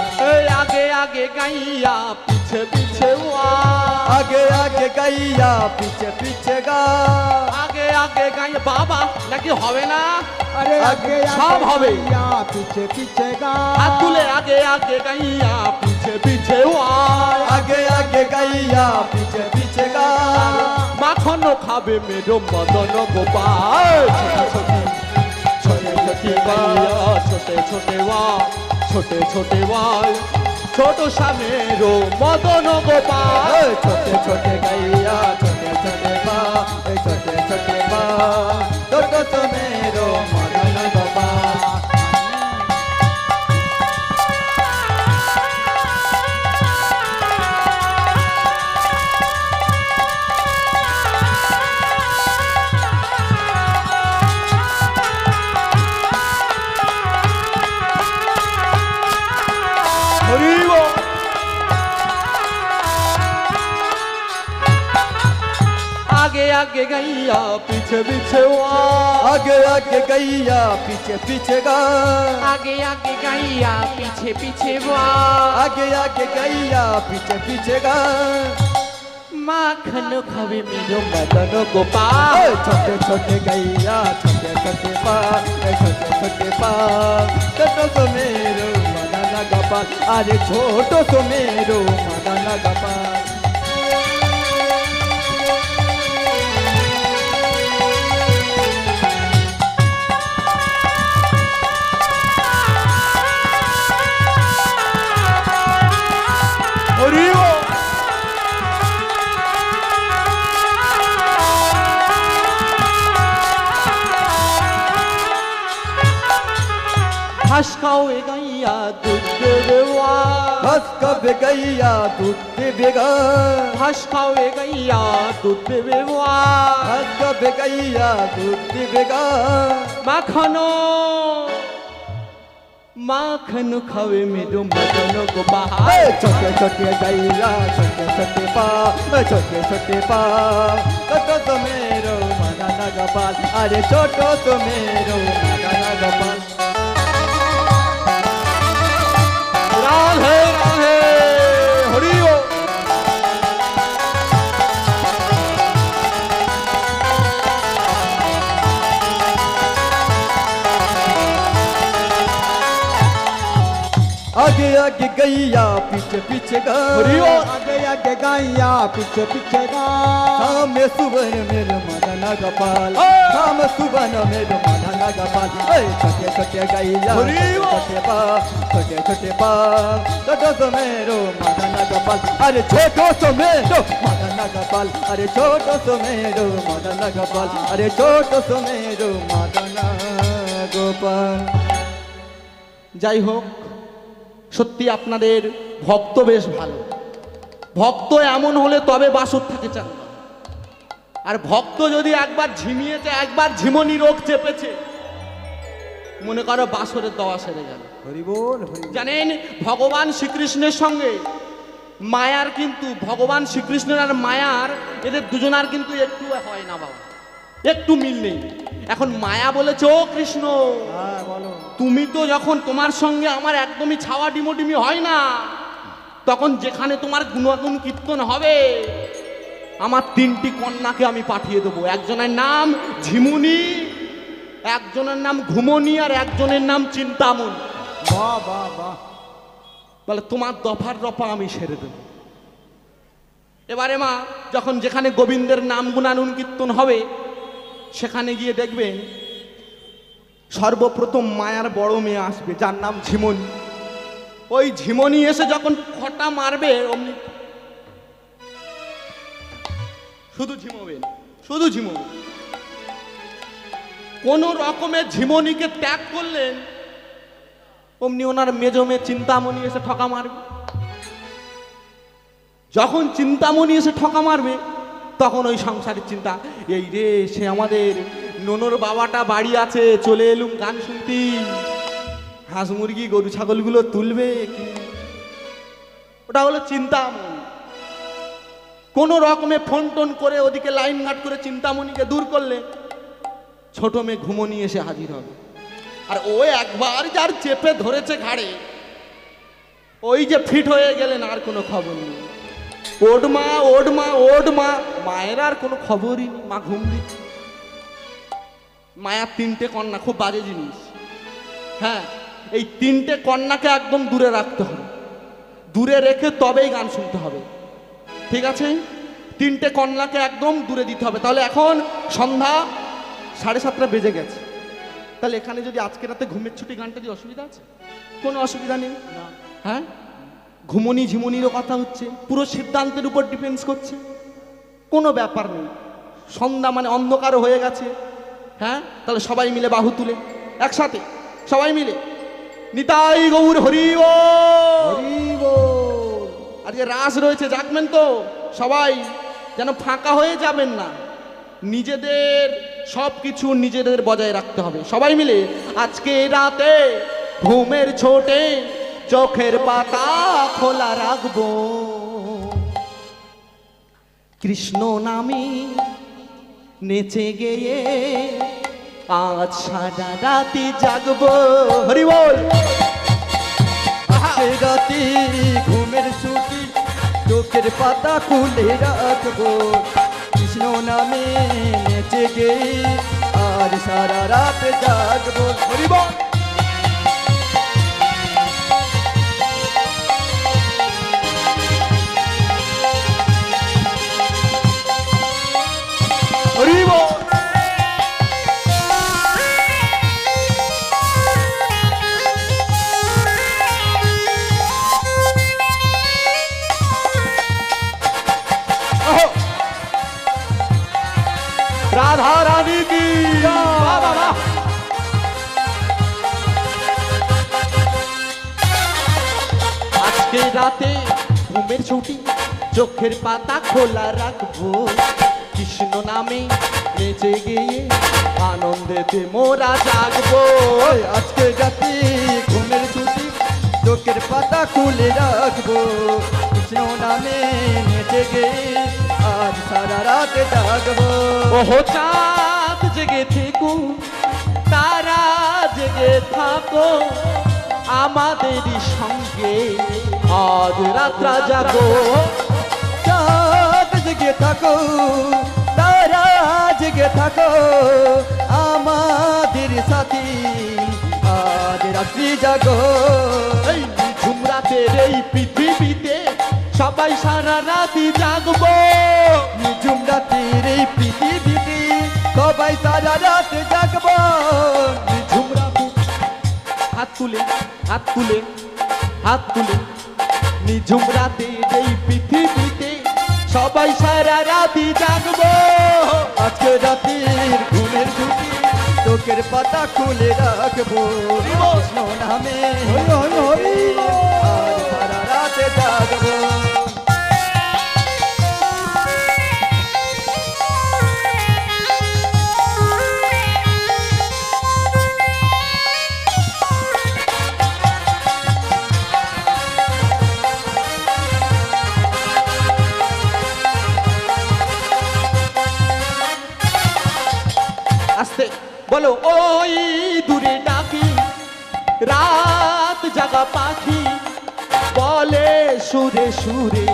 আগে আগে গাইয়া পিছে পিছে ওয়া, আগে আগে গাইয়া পিছে পিছে গা, আগে আগে গাইয়া। বাবা নাকি হবে না? আরে আগে সব হবে। গাইয়া পিছে পিছে গা, হাত তুলে আগে আগে গাইয়া পিছে পিছে ওয়া, আগে আগে গাইয়া পিছে পিছে গা, মাখন খাবে মেরো মদন গোপাল। ছোটে ছোটে ছোটে গাইয়া ছোটে ছোটে ওয়া, ছোটে ছোটে ওয়া, ছোট সামেরো মদন গোপাল। ছোটে ছোটে গাইয়া ছোটে ছোটে পা, ছোটে ছোটে পা, ছোট তোমেরো মদন গোপাল। आगे आगे गैया पीछे पीछे वा, आगे आगे गैया पीछे पीछे गा, आगे आगे गैया पीछे पीछे वा, आगे आगे गैया पीछे पीछे गा, माखन खावे मेरो मदन गोपाल। छोटे छोटे गैया छोटे छोटे पा, छोटे छोटे पा, छोटो सो मेरो मदन गोपाल, अरे छोटो सो मेरो मदन गोपाल। घास खावे गैया दूध देवे वा, घास खावे गैया दूध देवेगा, घास खावे गैया दूध देवे वा, घास खावे गैया दूध देवेगा, माखनो माखन खावे मेरो मदन गोपाल। छोटे छोटे गैया छोटे छोटे पा, छोटे छोटे पा, छोटो तो मेरो मदन गोपाल, अरे छोटो तो मेरो मदन गोपाल। राधे राधे हरि ओम। आगे आगे गैया पीछे पीछे गा, हरि ओम। आगे आगे गाइया पीछे पीछे गा, शाम सुबह मेरो मदन गोपाल, शाम सुबह मेरो मदन गोपाल, छोटे छोटे गैया छोटे पा, छोटे छोटे पा, छोटो सो मेरो मदन गोपाल, अरे छोटो सो मेरो मदन गोपाल, अरे छोटो सो मेरो मदन गोपाल, अरे छोटो सो मेरो मदन गोपाल। যাই হোক, সত্যি আপনাদের ভক্ত বেশ ভালো। ভক্ত এমন হলে তবে বাসর থাকে চান, আর ভক্ত যদি একবার ঝিমিয়েছে, একবার ঝিমনি রোগ চেপেছে, মনে করো বাসরের দওয়া সেরে গেল। হরি বল হরি বল। জানেন ভগবান শ্রীকৃষ্ণের সঙ্গে মায়ার কিন্তু, ভগবান শ্রীকৃষ্ণের আর মায়ার এদের দুজনার কিন্তু একটু হয় না বাবা, একটু মিল নেই। এখন মায়া বলেছে, ও কৃষ্ণ হ্যাঁ বলো। তুমি তো যখন তোমার সঙ্গে আমার একদমই ছাওয়া ডিমোডিমি হয় না, তখন যেখানে তোমার গুণগান কীর্তন হবে আমার 3টি কন্যাকে আমি পাঠিয়ে দেবো। একজনের নাম ঝিমুনি, একজনের নাম ঘুমনি, আর একজনের নাম চিন্তামণি। বাহ বাহ বাহ। বলে তোমার দফার রফা আমি সেরে দেব। এবারে মা যখন যেখানে গোবিন্দের নাম গুণানুন কীর্তন হবে সেখানে গিয়ে দেখবেন সর্বপ্রথম মায়ার বড় মেয়ে আসবে, যার নাম ঝিমনি। ওই ঝিমনি এসে যখন খটা মারবে অমনি শুধু ঝিমবেন, শুধু ঝিমবেন। কোন রকমের ঝিমনিকে ত্যাগ করলেন অমনি ওনার মেজো মেয়ে চিন্তামণি এসে ঠকা মারবে। যখন চিন্তামণি এসে ঠকা মারবে তখন ওই সংসারের চিন্তা, এই রে সে আমাদের ননর বাবাটা বাড়ি আছে, চলে এলুম গান শুনতি, হাঁস মুরগি গরু ছাগলগুলো তুলবে কি। ওটা হলো চিন্তামণি। কোন রকমে ফোন টোন করে ওদিকে লাইন ঘাট করে চিন্তামণিকে দূর করলে ছোট মেয়ে ঘুমনি এসে হাজির হবে। আর ও একবার যার চেপে ধরেছে ঘাড়ে, ওই যে ফিট হয়ে গেলেন আর কোনো খবর নেই। ওড মা ওড মা ওড মা, মায়ের আর কোনো খবরই নেই, মা ঘুম দিচ্ছে। মায়ার 3টে কন্যা, খুব বাজে জিনিস। হ্যাঁ, এই 3টে কন্যাকে একদম দূরে রাখতে হবে, দূরে রেখে তবেই গান শুনতে হবে, ঠিক আছে? 3টে কন্যাকে একদম দূরে দিতে হবে। তাহলে এখন সন্ধ্যা 7:30 বেজে গেছে। তাহলে এখানে যদি আজকে রাতে ঘুমের ছুটি গানটা দিয়ে অসুবিধা আছে? কোনো অসুবিধা নেই। হ্যাঁ, ঘুমনি ঝিমনিরও কথা হচ্ছে, পুরো সিদ্ধান্তের উপর ডিপেন্ডস করছে, কোনো ব্যাপার নেই। সন্ধ্যা মানে অন্ধকারও হয়ে গেছে। হ্যাঁ, তাহলে সবাই মিলে বাহু তুলে একসাথে সবাই মিলে নিতাই গৌর হরি বল। হরি বল। আজকে রাস রয়েছে, জাগবেন তো সবাই, যেন ফাঁকা হয়ে যাবেন না। নিজেদের সব কিছু নিজেদের বজায় রাখতে হবে। সবাই মিলে আজকে রাতে ঘুমের ছোটে চোখের পাতা খোলা রাখবো, কৃষ্ণ নামে নেচে গেয়ে আজ সারা রাতে জাগবো। হরি বল। আজকে রাতে ঘুমের ছুটি চোখের পাতা খুলে রাখবো, কৃষ্ণ নামে নেচে গে আর সারা রাত জাগবো। হরি বল। হরি বল। রাধা রানী কি বাহ বাহ বাহ। আজকে রাতে ঘুমের ছুটি চোখের পাতা খোলা রাখবো, কৃষ্ণ নামে নেচে গিয়ে আনন্দেতে মোরা জাগবো। ওই আজকে রাতে ঘুমের ছুটি চোখের পাতা খুলে রাখবো, কৃষ্ণ নামে নেচে গে আজ সারা রাত জাগবো। ওহো চাঁদ জেগে থেকো, তারা জেগে থাকো, আমাদেরই সঙ্গে আজ রাত্রা জাগো। চাঁদ জেগে থাকো, তারা জেগে থাকো, আমাদের সাথী আজ রাত্রি জাগো। এই নিঝুম রাতের এই পৃথিবীতে সবাই সারা রাতি জাগবো। নিঝুম রাতের এই পৃথিবীতে সবাই সারা রাত জাগবো। নিঝুম রাতে হাত তুলে হাত তুলে হাত তুলে, নিঝুম রাতের এই পৃথিবীতে সবাই সারা রাতি জাগবো। আজকে রাতের ঘুমের ছুটি চোখের পাতা খুলে রাখবো, কৃষ্ণ নামে হরি হরি আজ সারা রাত জাগবো। আস্তে বলো, ওই দূরে ডাকি রাত জাগা পাখি, বলে সুরে সুরে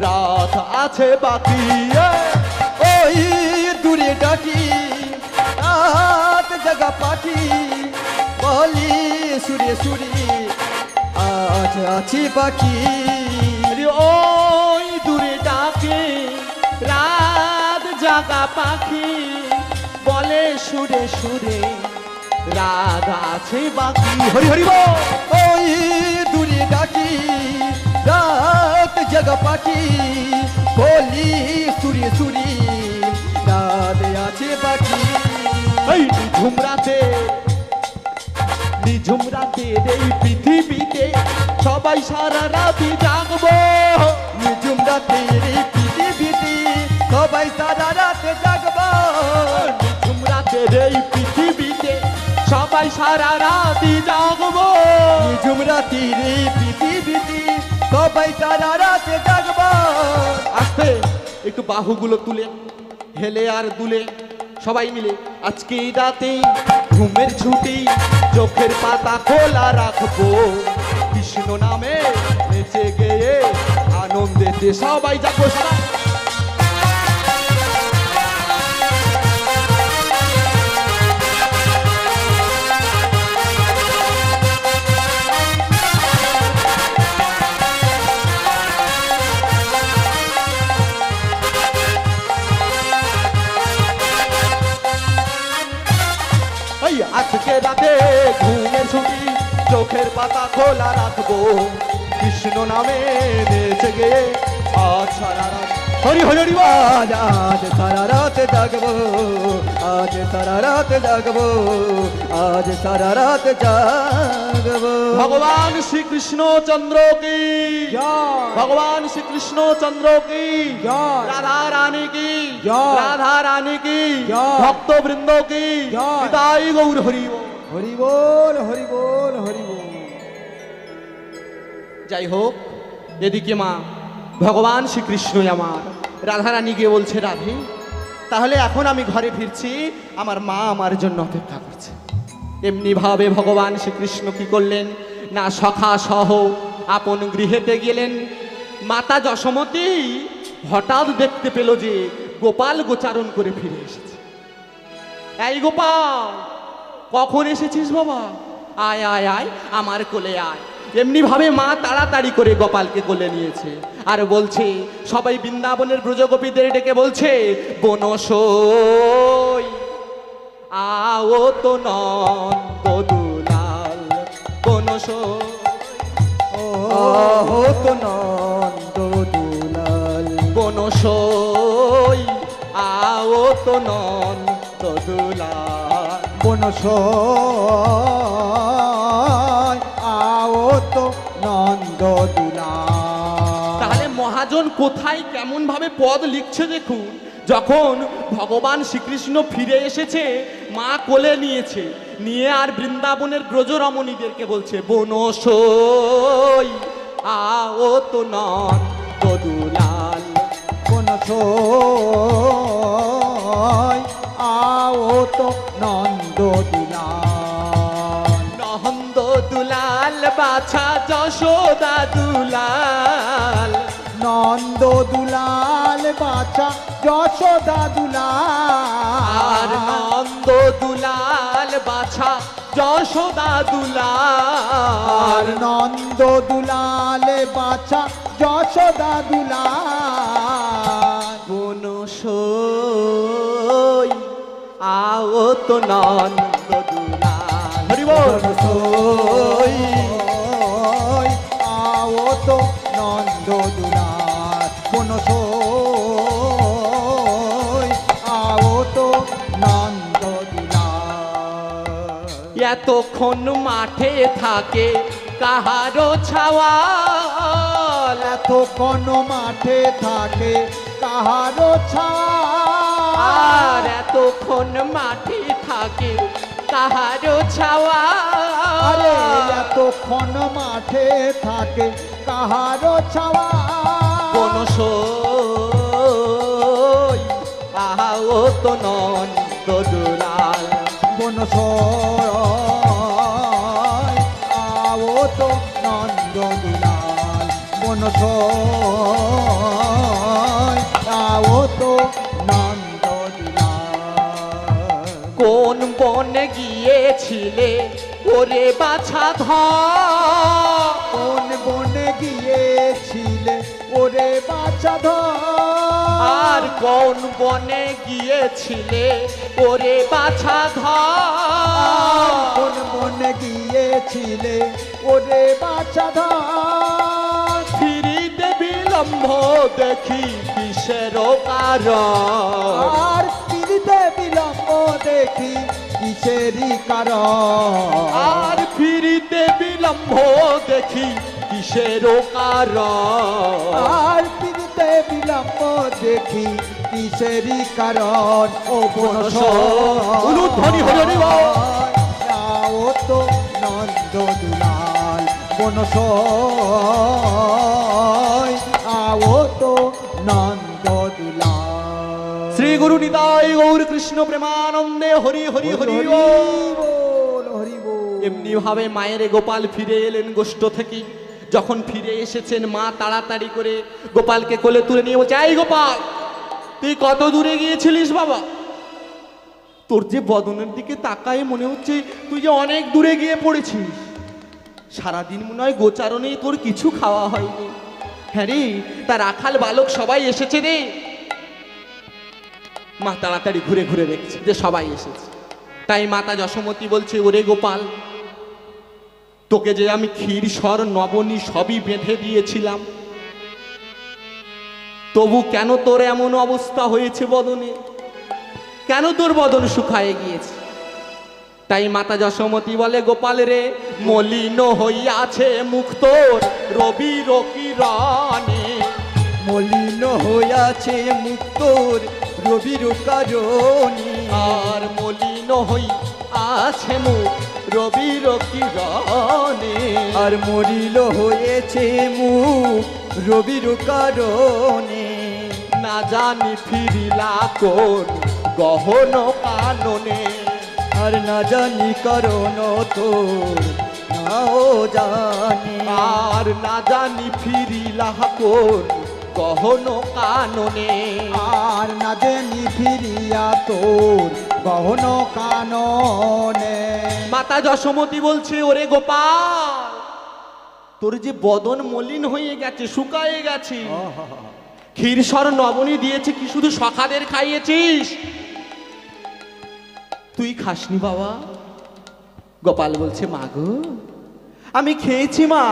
রাত আছে বাকি। ওই দূরে ডাকি রাত জাগা পাখি বলি সুরে সুরে আজ আছি বাকি। আরে ওই দূরে ডাকে রাত জাগা পাখি বলে সুরে সুরে রাত আছে বাকি। হরি হরি বল। ওই দূরে ডাকি রাত জাগা পাখি বলি সুরে সুরে রাত আছে বাকি। এই নিঝুম রাতের এই পৃথিবীতে সবাই সারা রাতি জাগবো। নিঝুম রাতের এই পৃথিবীতে সবাই সারা রাত জাগবো। নিঝুম রাতের এই পৃথিবীতে সবাই সারা রাতি জাগবো। নিঝুম রাতের এই পৃথিবীতে সবাই সারা রাত জাগবো। আস্তে একটু বাহুগুলো তুলে হেলে আর দুলে সবাই মিলে আজকে এই রাতে ঘুমের ছুটি চোখের পাতা খোলা রাখবো। কৃষ্ণ নামে নেচে গেয়ে আনন্দেতে সবাই যাবো সারা। এই আজকে রাতে ঘুমের ছুটি চোখের পাতা খোলা রাখবো। কৃষ্ণ নামে নেচে গিয়ে আজ সারা রাত হরি হরি হরি বল। আজ সারা রাত জাগবো। আজ সারা রাত জাগবো। আজ সারা রাত জাগবো। ভগবান শ্রীকৃষ্ণ চন্দ্র কি জয়। ভগবান শ্রীকৃষ্ণ চন্দ্র কি জয়। রাধা রানী কি জয়। রাধা রানী কি জয়। ভক্তবৃন্দ কি জয়। নিতাই গৌর হরি বল। হরি বল হরি বল হরি বল। যাই হোক এদিকে মা ভগবান শ্রীকৃষ্ণই আমার রাধারানী গিয়ে বলছে রাধে তাহলে এখন আমি ঘরে ফিরছি, আমার মা আমার জন্য অপেক্ষা করছে। এমনি ভাবে ভগবান শ্রীকৃষ্ণ কি করলেন না সখা সহ আপন গৃহেতে গেলেন। মাতা যশোমতী হঠাৎ দেখতে পেল যে গোপাল গোচারণ করে ফিরে এসেছে। এই গোপাল কখন এসেছিস বাবা? আয় আয় আয় আমার কোলে আয়। এমনি ভাবে মা তাড়াতাড়ি করে গোপালকে কোলে নিয়েছে আর বলছে সবাই বৃন্দাবনের ব্রজগোপীদের ডেকে বলছে বনসই আও তো নন্দ দুলাল বনসই আহো তো নন্দ দুলাল। বনসই আও তো নন্দ দুলাল। বনসই আও তো নন্দ দুলাল। তাহলে মহাজন কোথায় কেমন ভাবে পদ লিখছে দেখুন। যখন ভগবান শ্রীকৃষ্ণ ফিরে এসেছে মা কোলে নিয়েছে, নিয়ে আর বৃন্দাবনের ব্রজরমণীদেরকে বলছে বনসই আও তো নন্দ দুলাল। বনসই আও তো নন্দ দুলাল। নন্দ দুলাল বাছা যশোদা দুলাল। নন্দ দুলাল বাছা যশোদা আর দুলাল। নন্দ দুলাল বাছা যশোদা দুলাল। আর নন্দ দুলাল বাছা যশোদা দুলাল। বনসই আও তো নন্দ দুলাল। হরি বল। বনসই আও তো নন্দ দুলাল। বনসই আও তো নন্দ দুলাল। এতক্ষণ মাঠে থাকে কাহারো ছাওয়া। এতক্ষণ মাঠে থাকে কাহারো ছায়া। আর এতক্ষণ মাঠে থাকে কাহারো ছাওয়া। আরে এতক্ষণ মাঠে থাকে কাহারো ছাওয়া। বনসই আও তো নন্দ দুলাল। বনসই আও তো নন্দ দুলাল। বনসয় আও তো নন্দ কোন বনে গিয়েছিলে ওরে বাছা ধর? কোন বনে গিয়েছিলে ওরে বাছা আর কোন বনে গিয়েছিলে ওরে বাছা ধর? কোন বনে গিয়েছিলে ওরে বাছা ফিরিতে বিলম্ব দেখি কিসের কারণ? আর ফিরিতে বিলম্ব দেখি কিসেরই কারণ? আর ফিরিতে বিলম্ব দেখি কিসের কারণ? আর ফিরিতে বিলম্ব দেখি কিসেরই কারণ? ও উলুধ্বনি হরি হরি বল। ও তো নন্দ দুলাল বনসয় আও তো নন্দ দুলাল। শ্রী গুরু নিতাই গৌর কৃষ্ণ প্রেমানন্দে হরি হরি হরি বল। বল হরি বল। এমনি ভাবে মায়ের গোপাল ফিরে এলেন গোষ্ঠ থেকে। যখন ফিরে এসেছেন মা তাড়াতাড়ি করে গোপালকে কোলে তুলে নিয়ে বলছে, এই গোপাল, তুই কত দূরে গিয়েছিলিস বাবা? তোর যে বদনের দিকে তাকায় মনে হচ্ছে তুই যে অনেক দূরে গিয়ে পড়েছিস। সারাদিন মনে হয় গোচারণে তোর কিছু খাওয়া হয়নি। হ্যাঁ রে, তা রাখাল বালক সবাই এসেছে রে। মা তাড়াতাড়ি ঘুরে ঘুরে দেখছে যে সবাই এসেছে। তাই মাতা যশোমতী বলছে, ওরে গোপাল, তোকে যে আমি ক্ষীর সর নবনী সবই বেঁধে দিয়েছিলাম, তবু কেন তোর এমন অবস্থা হয়েছে বদনে? কেন তোর বদন শুকায়ে গিয়েছে? তাই মাতা যশোমতী বলে, গোপাল রে, মলিন হইয়াছে মুখ তোর রবি রকিরণে। মলিন হইয়াছে মুক্তর রবির কারণে। আর মলিন হই আছে মুখ রবি রকিরণে। আর মরিল হয়েছে মুখ রবির কারণে। না জানি ফিরিলা কোন গহন কাননে। আর না জানি কারণ তোর নাও জানি। আর না জানি ফিরিলা কোন গহন কাননে। আর না দেনি ফিরিয়া তোর গহন কাননে। মাতা যশোমতী বলছে, ওরে গোপাল, তোর যে বদন মলিন হয়ে গেছে, শুকায়ে গেছে। ক্ষীরসর নবনী দিয়েছে কি শুধু সখাদের খাইয়েছিস? তুই খাসনি বাবা? গোপাল বলছে, মা গো, আমি খেয়েছি মা,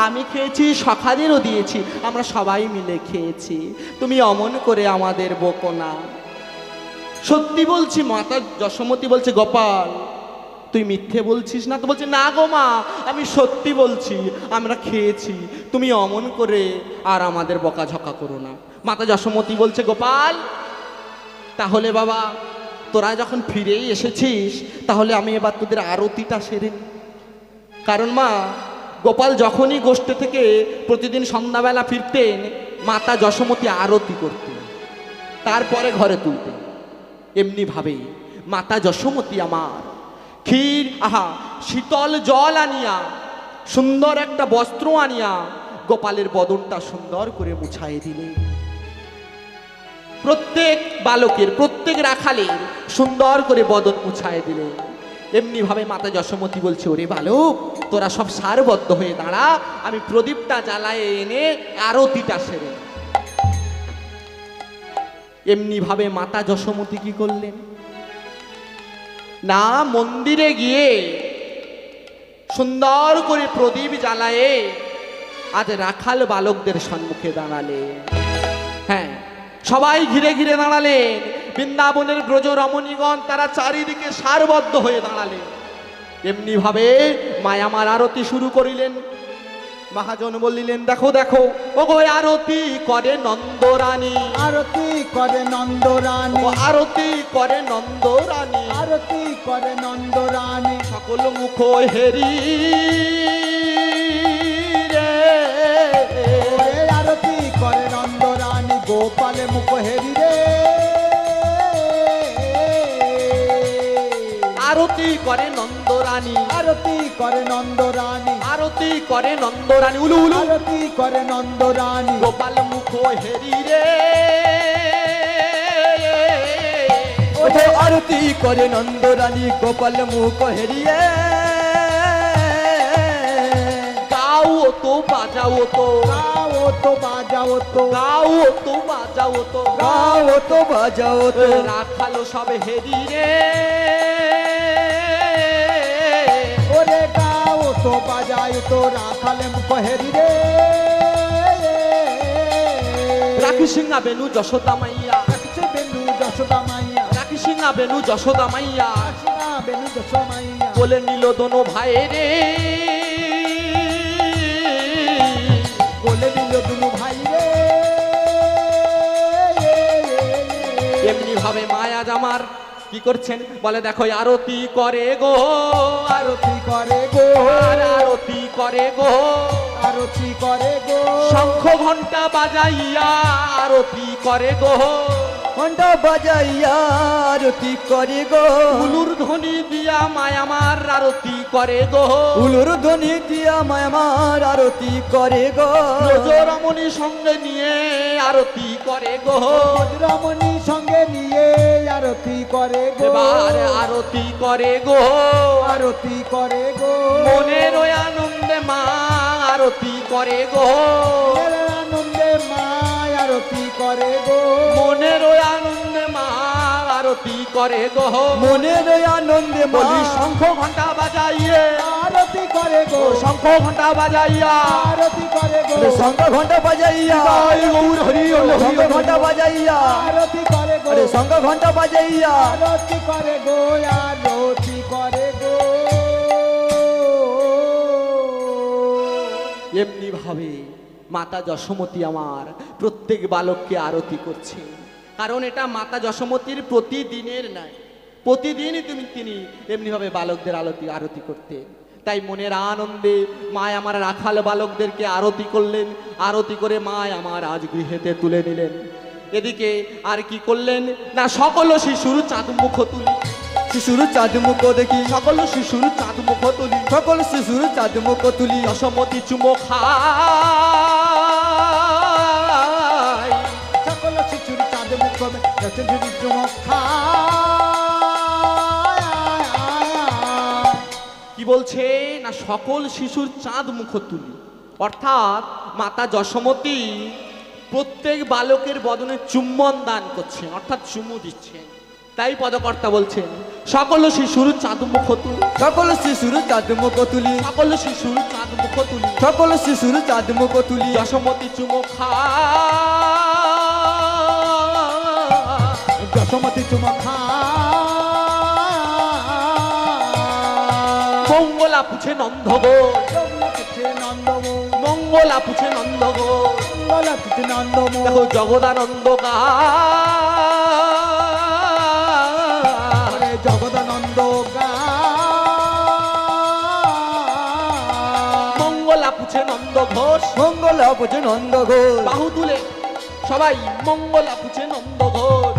আমি খেয়েছি, সখাদেরও দিয়েছি, আমরা সবাই মিলে খেয়েছি। তুমি অমন করে আমাদের বকো না। সত্যি বলছি। মাতা যশোমতী বলছে, গোপাল, তুই মিথ্যে বলছিস না তো? বলছে, না গো মা, আমি সত্যি বলছি, আমরা খেয়েছি, তুমি অমন করে আর আমাদের বকাঝকা করো না। মাতা যশোমতী বলছে, গোপাল, তাহলে বাবা তোরা যখন ফিরেই এসেছিস, তাহলে আমি এবার তোদের আরতিটা সেরে নিই। কারণ মা, গোপাল যখনই গোষ্ঠ থেকে প্রতিদিন সন্ধ্যাবেলা ফিরতেন, মাতা যশোমতী আরতি করতেন, তারপরে ঘরে তুলতেন। এমনি ভাবে মাতা যশোমতী আমার ক্ষীর, শীতল জল আনিয়া, সুন্দর একটা বস্ত্র আনিয়া গোপালের বদনটা সুন্দর করে মুছাই দিলেন। প্রত্যেক বালকের, প্রত্যেক রাখালের সুন্দর করে বদন মুছাই দিলেন। এমনি ভাবে মাতা যশোমতী বলছে, ওরে বালক, তোরা সব সারবদ্ধ হয়ে দাঁড়া, আমি প্রদীপটা জ্বালায় এনে আরতিটা সেরে। এমনি ভাবে মাতা যশোমতী কি করলেন না, মন্দিরে গিয়ে সুন্দর করে প্রদীপ জ্বালায়ে আজ রাখাল বালকদের সম্মুখে দাঁড়ালে। হ্যাঁ, সবাই ঘিরে ঘিরে দাঁড়ালেন। বৃন্দাবনের ব্রজ রমণীগণ তারা চারিদিকে সারবদ্ধ হয়ে দাঁড়ালেন। এমনি ভাবে মায়ামার আরতি শুরু করিলেন। মহাজন বলিলেন, দেখো দেখো, ও গো আরতি করে নন্দরানী, আরতি করে নন্দরানী, ও আরতি করে নন্দরানী, আরতি করে নন্দরানী। সকল মুখ হেরি রে, ওরে আরতি করে নন্দরানী, গোপালে মুখ হেরি রে। আরতি করে নন্দরানী, আরতি করে নন্দরানী, আরতি করে নন্দরানী, উলু উলু আরতি করে নন্দরানী। গোপাল মুখ হেরি রে, ওঠে আরতি করে নন্দরানী গোপাল মুখ হেরিয়ে। গাও তো বাজাও তো, গাও তো বাজাও তো, গাও তো বাজাও তো, গাও তো বাজাও তো, রাখালো সব হেরি রে, ওরে গাও তো বাজাও তো, রাখালে মুখ হেরি রে। রাখি সিংহা বেনু যশোদা মাইয়া, রাখছে বেনু যশোদা মাইয়া, রাখি সিংহা বেনু যশোদা মাইয়া, রাখিনা বেনু যশোদা মাইয়া। বলে নিল দোনো ভাই রে, বলে দিল দুনু ভাই রে। এমনি ভাবে মায়া জামার কি করছেন বলে দেখো আরতি করে গো, আরতি করে গো, আর আরতি করে গো, আরতি করে গো, শঙ্খ ঘন্টা বাজাইয়া আরতি করে গো, ঘন্টা বাজাইয়া আরতি করে গো, উলুর ধ্বনি দিয়া মায়ামার আরতি করে গো, উলুর ধ্বনি দিয়া মায়ামার আরতি করে গো, রজরমণি সঙ্গে নিয়ে আরতি করে গো, রমণী সঙ্গে নিয়ে আরতি করে গো, এবার আরতি করে গো, আরতি করে গো, মনের ওই আনন্দে মা আরতি করে গো, মনের আনন্দে মা আরতি করে গো, মনের ওই আনন্দে মা আরতি করে গো, মনের আনন্দে মা বলি শঙ্খ ঘন্টা বাজাইয়ে, আরতি করে গো, শঙ্খ ঘন্টা বাজাইয়া, আরতি করে গো, শঙ্খ ঘন্টা বাজাইয়া, জয় গৌর হরি হরি শঙ্খ ঘন্টা বাজাইয়া, আরতি করে গো, আরে শঙ্খ ঘন্টা বাজাইয়া, আরতি করে গো, আরতি করে গো। এমনি ভাবে মাতা যশোমতী আমার প্রত্যেক বালককে আরতি করছে, কারণ এটা মাতা যশোমতীর প্রতিদিনের নয়, প্রতিদিনই তিনি এমনিভাবে বালকদের আরতি করতেন। তাই মনের আনন্দে মা আমার রাখাল বালকদেরকে আরতি করলেন, আরতি করে মা আমার আজ গৃহেতে তুলে নিলেন। এদিকে আর কি করলেন না, সকল শিশুর চাঁদ মুখ তুলি, শিশুর চাঁদ মুখ দেখি, সকল শিশুর চাঁদ মুখ তুলি, সকল শিশুর চাঁদ মুখ তুলি, যশোমতী চুমো খায়, সকল শিশুর চাঁদ মুখ রচনা চুমক খায়। কি বলছে না, সকল শিশুর চাঁদ মুখ তুলি, অর্থাৎ মাতা যশোমতী প্রত্যেক বালকের বদনে চুম্বন দান করছেন, অর্থাৎ চুমু দিচ্ছেন। তাই পদকর্তা বলছেন সকল শিশুর চাঁদ মুখ তুলি, সকল শিশুর চাঁদ মুখ তুলি, সকল শিশুর চাঁদ মুখ তুলি, সকল শিশুর চাঁদ মুখ তুলি, যশোমতী চুমো খায়, যশোমতী চুমক খায়। মঙ্গলা পুছে নন্দগো, নন্দমো মঙ্গলা পুছে নন্দগো, বলা কিছু নন্দমো দেখো জগদানন্দ গায়, জগদানন্দ মঙ্গলা পুছে নন্দ ঘোষ, মঙ্গল পুজো নন্দ ঘোষ, বাহু তুলে সবাই মঙ্গলা পুছে নন্দ ঘোষ,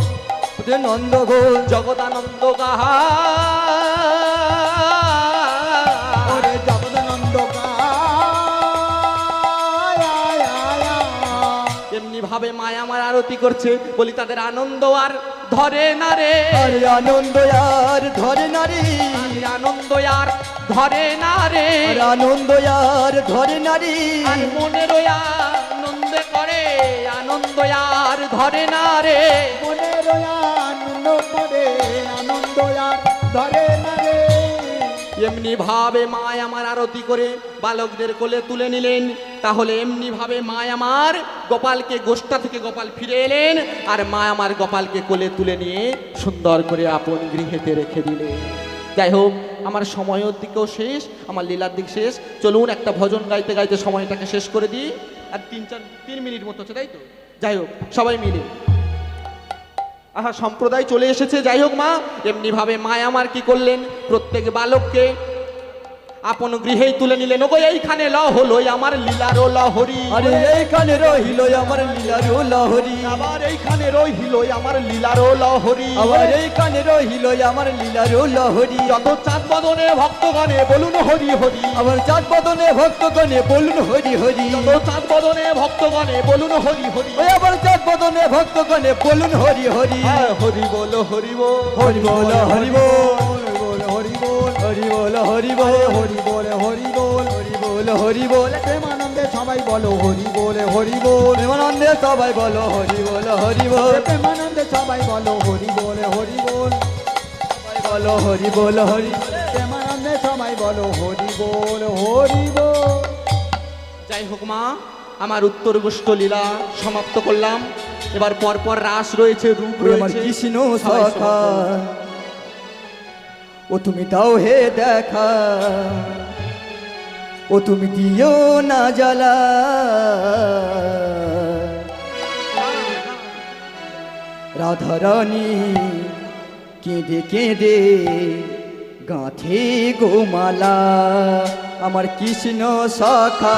পুজো নন্দ ঘোষ, জগদানন্দ গায়, জগদানন্দ এমনি ভাবে মায়া আমার আরতি করছে, বলি তাদের আনন্দ আর ধরে না রে, আরে আনন্দ আর ধরে নারী, আনন্দ আর ধরে না রে, আর আনন্দ আর ধরে নারী, আর মনের ওই আনন্দে করে আনন্দ আর ধরে না রে, মনের আনন্দ করে আনন্দ আর ধরে না রে। এমনি ভাবে মা আমার আরতি করে বালকদের কোলে তুলে নিলেন। তাহলে এমনি ভাবে মা আমার গোপালকে, গোষ্ঠা থেকে গোপাল ফিরে এলেন, আর মা আমার গোপালকে কোলে তুলে নিয়ে সুন্দর করে আপন গৃহেতে রেখে দিলেন। যাই হোক, আমার সময়ের দিকেও শেষ, আমার লীলার দিক শেষ। চলুন একটা ভজন গাইতে গাইতে সময়টাকে শেষ করে দিই। আর 3 মিনিট মতো আছে, তাই তো? যাই হোক, সবাই মিলে আহা সম্প্রদায় চলে এসেছে। যাই হোক, মা এমনি ভাবে মা আমার কি করলেন, প্রত্যেক বালককে আপন গৃহেই তুলে নিলেন। ওগো এইখানে ল হলো আমার লীলার লহরী, আরে এইখানে রহিল আমার লীলার লহরী, আবার এইখানে রহিল আমার লীলারও লহরী আবার এইখানে রহিল আমার লীলারও লহরী যত চাঁদ বদনে ভক্তগণে বলুন হরি হরি আবার চাঁদ বদনে ভক্তগণে বলুন হরি হরি যত চাঁদ বদনে ভক্তগণে বলুন হরি হরি ওই আবার চাঁদ বদনে ভক্তগণে বলুন হরি হরি হ্যাঁ, হরি বল হরি বল হরি বল হরি বল হরি বল হরি বল হরি বল হরি বল হরি বল হরি বল হরি বল প্রেমানন্দে সবাই বলো হরি বল হরি বল প্রেমানন্দে সবাই বলো হরি বল হরি বল প্রেমানন্দে সবাই বলো হরি বল হরি বল সবাই বলো হরি বল হরি প্রেমানন্দে সবাই বলো হরি বল হরি বল যাই হোক মা আমার উত্তর গোষ্ঠ লীলা সমাপ্ত করলাম এবার পরপর রাস রয়েছে রূপ ওই আমার রয়েছে কৃষ্ণ সবাই সখা সমাপ্ত। ও তুমি দাও হে দেখা ও তুমি দিও না জ্বালা রাধারানী কেঁদে কেঁদে গাঁথে গোমালা আমার কৃষ্ণ সখা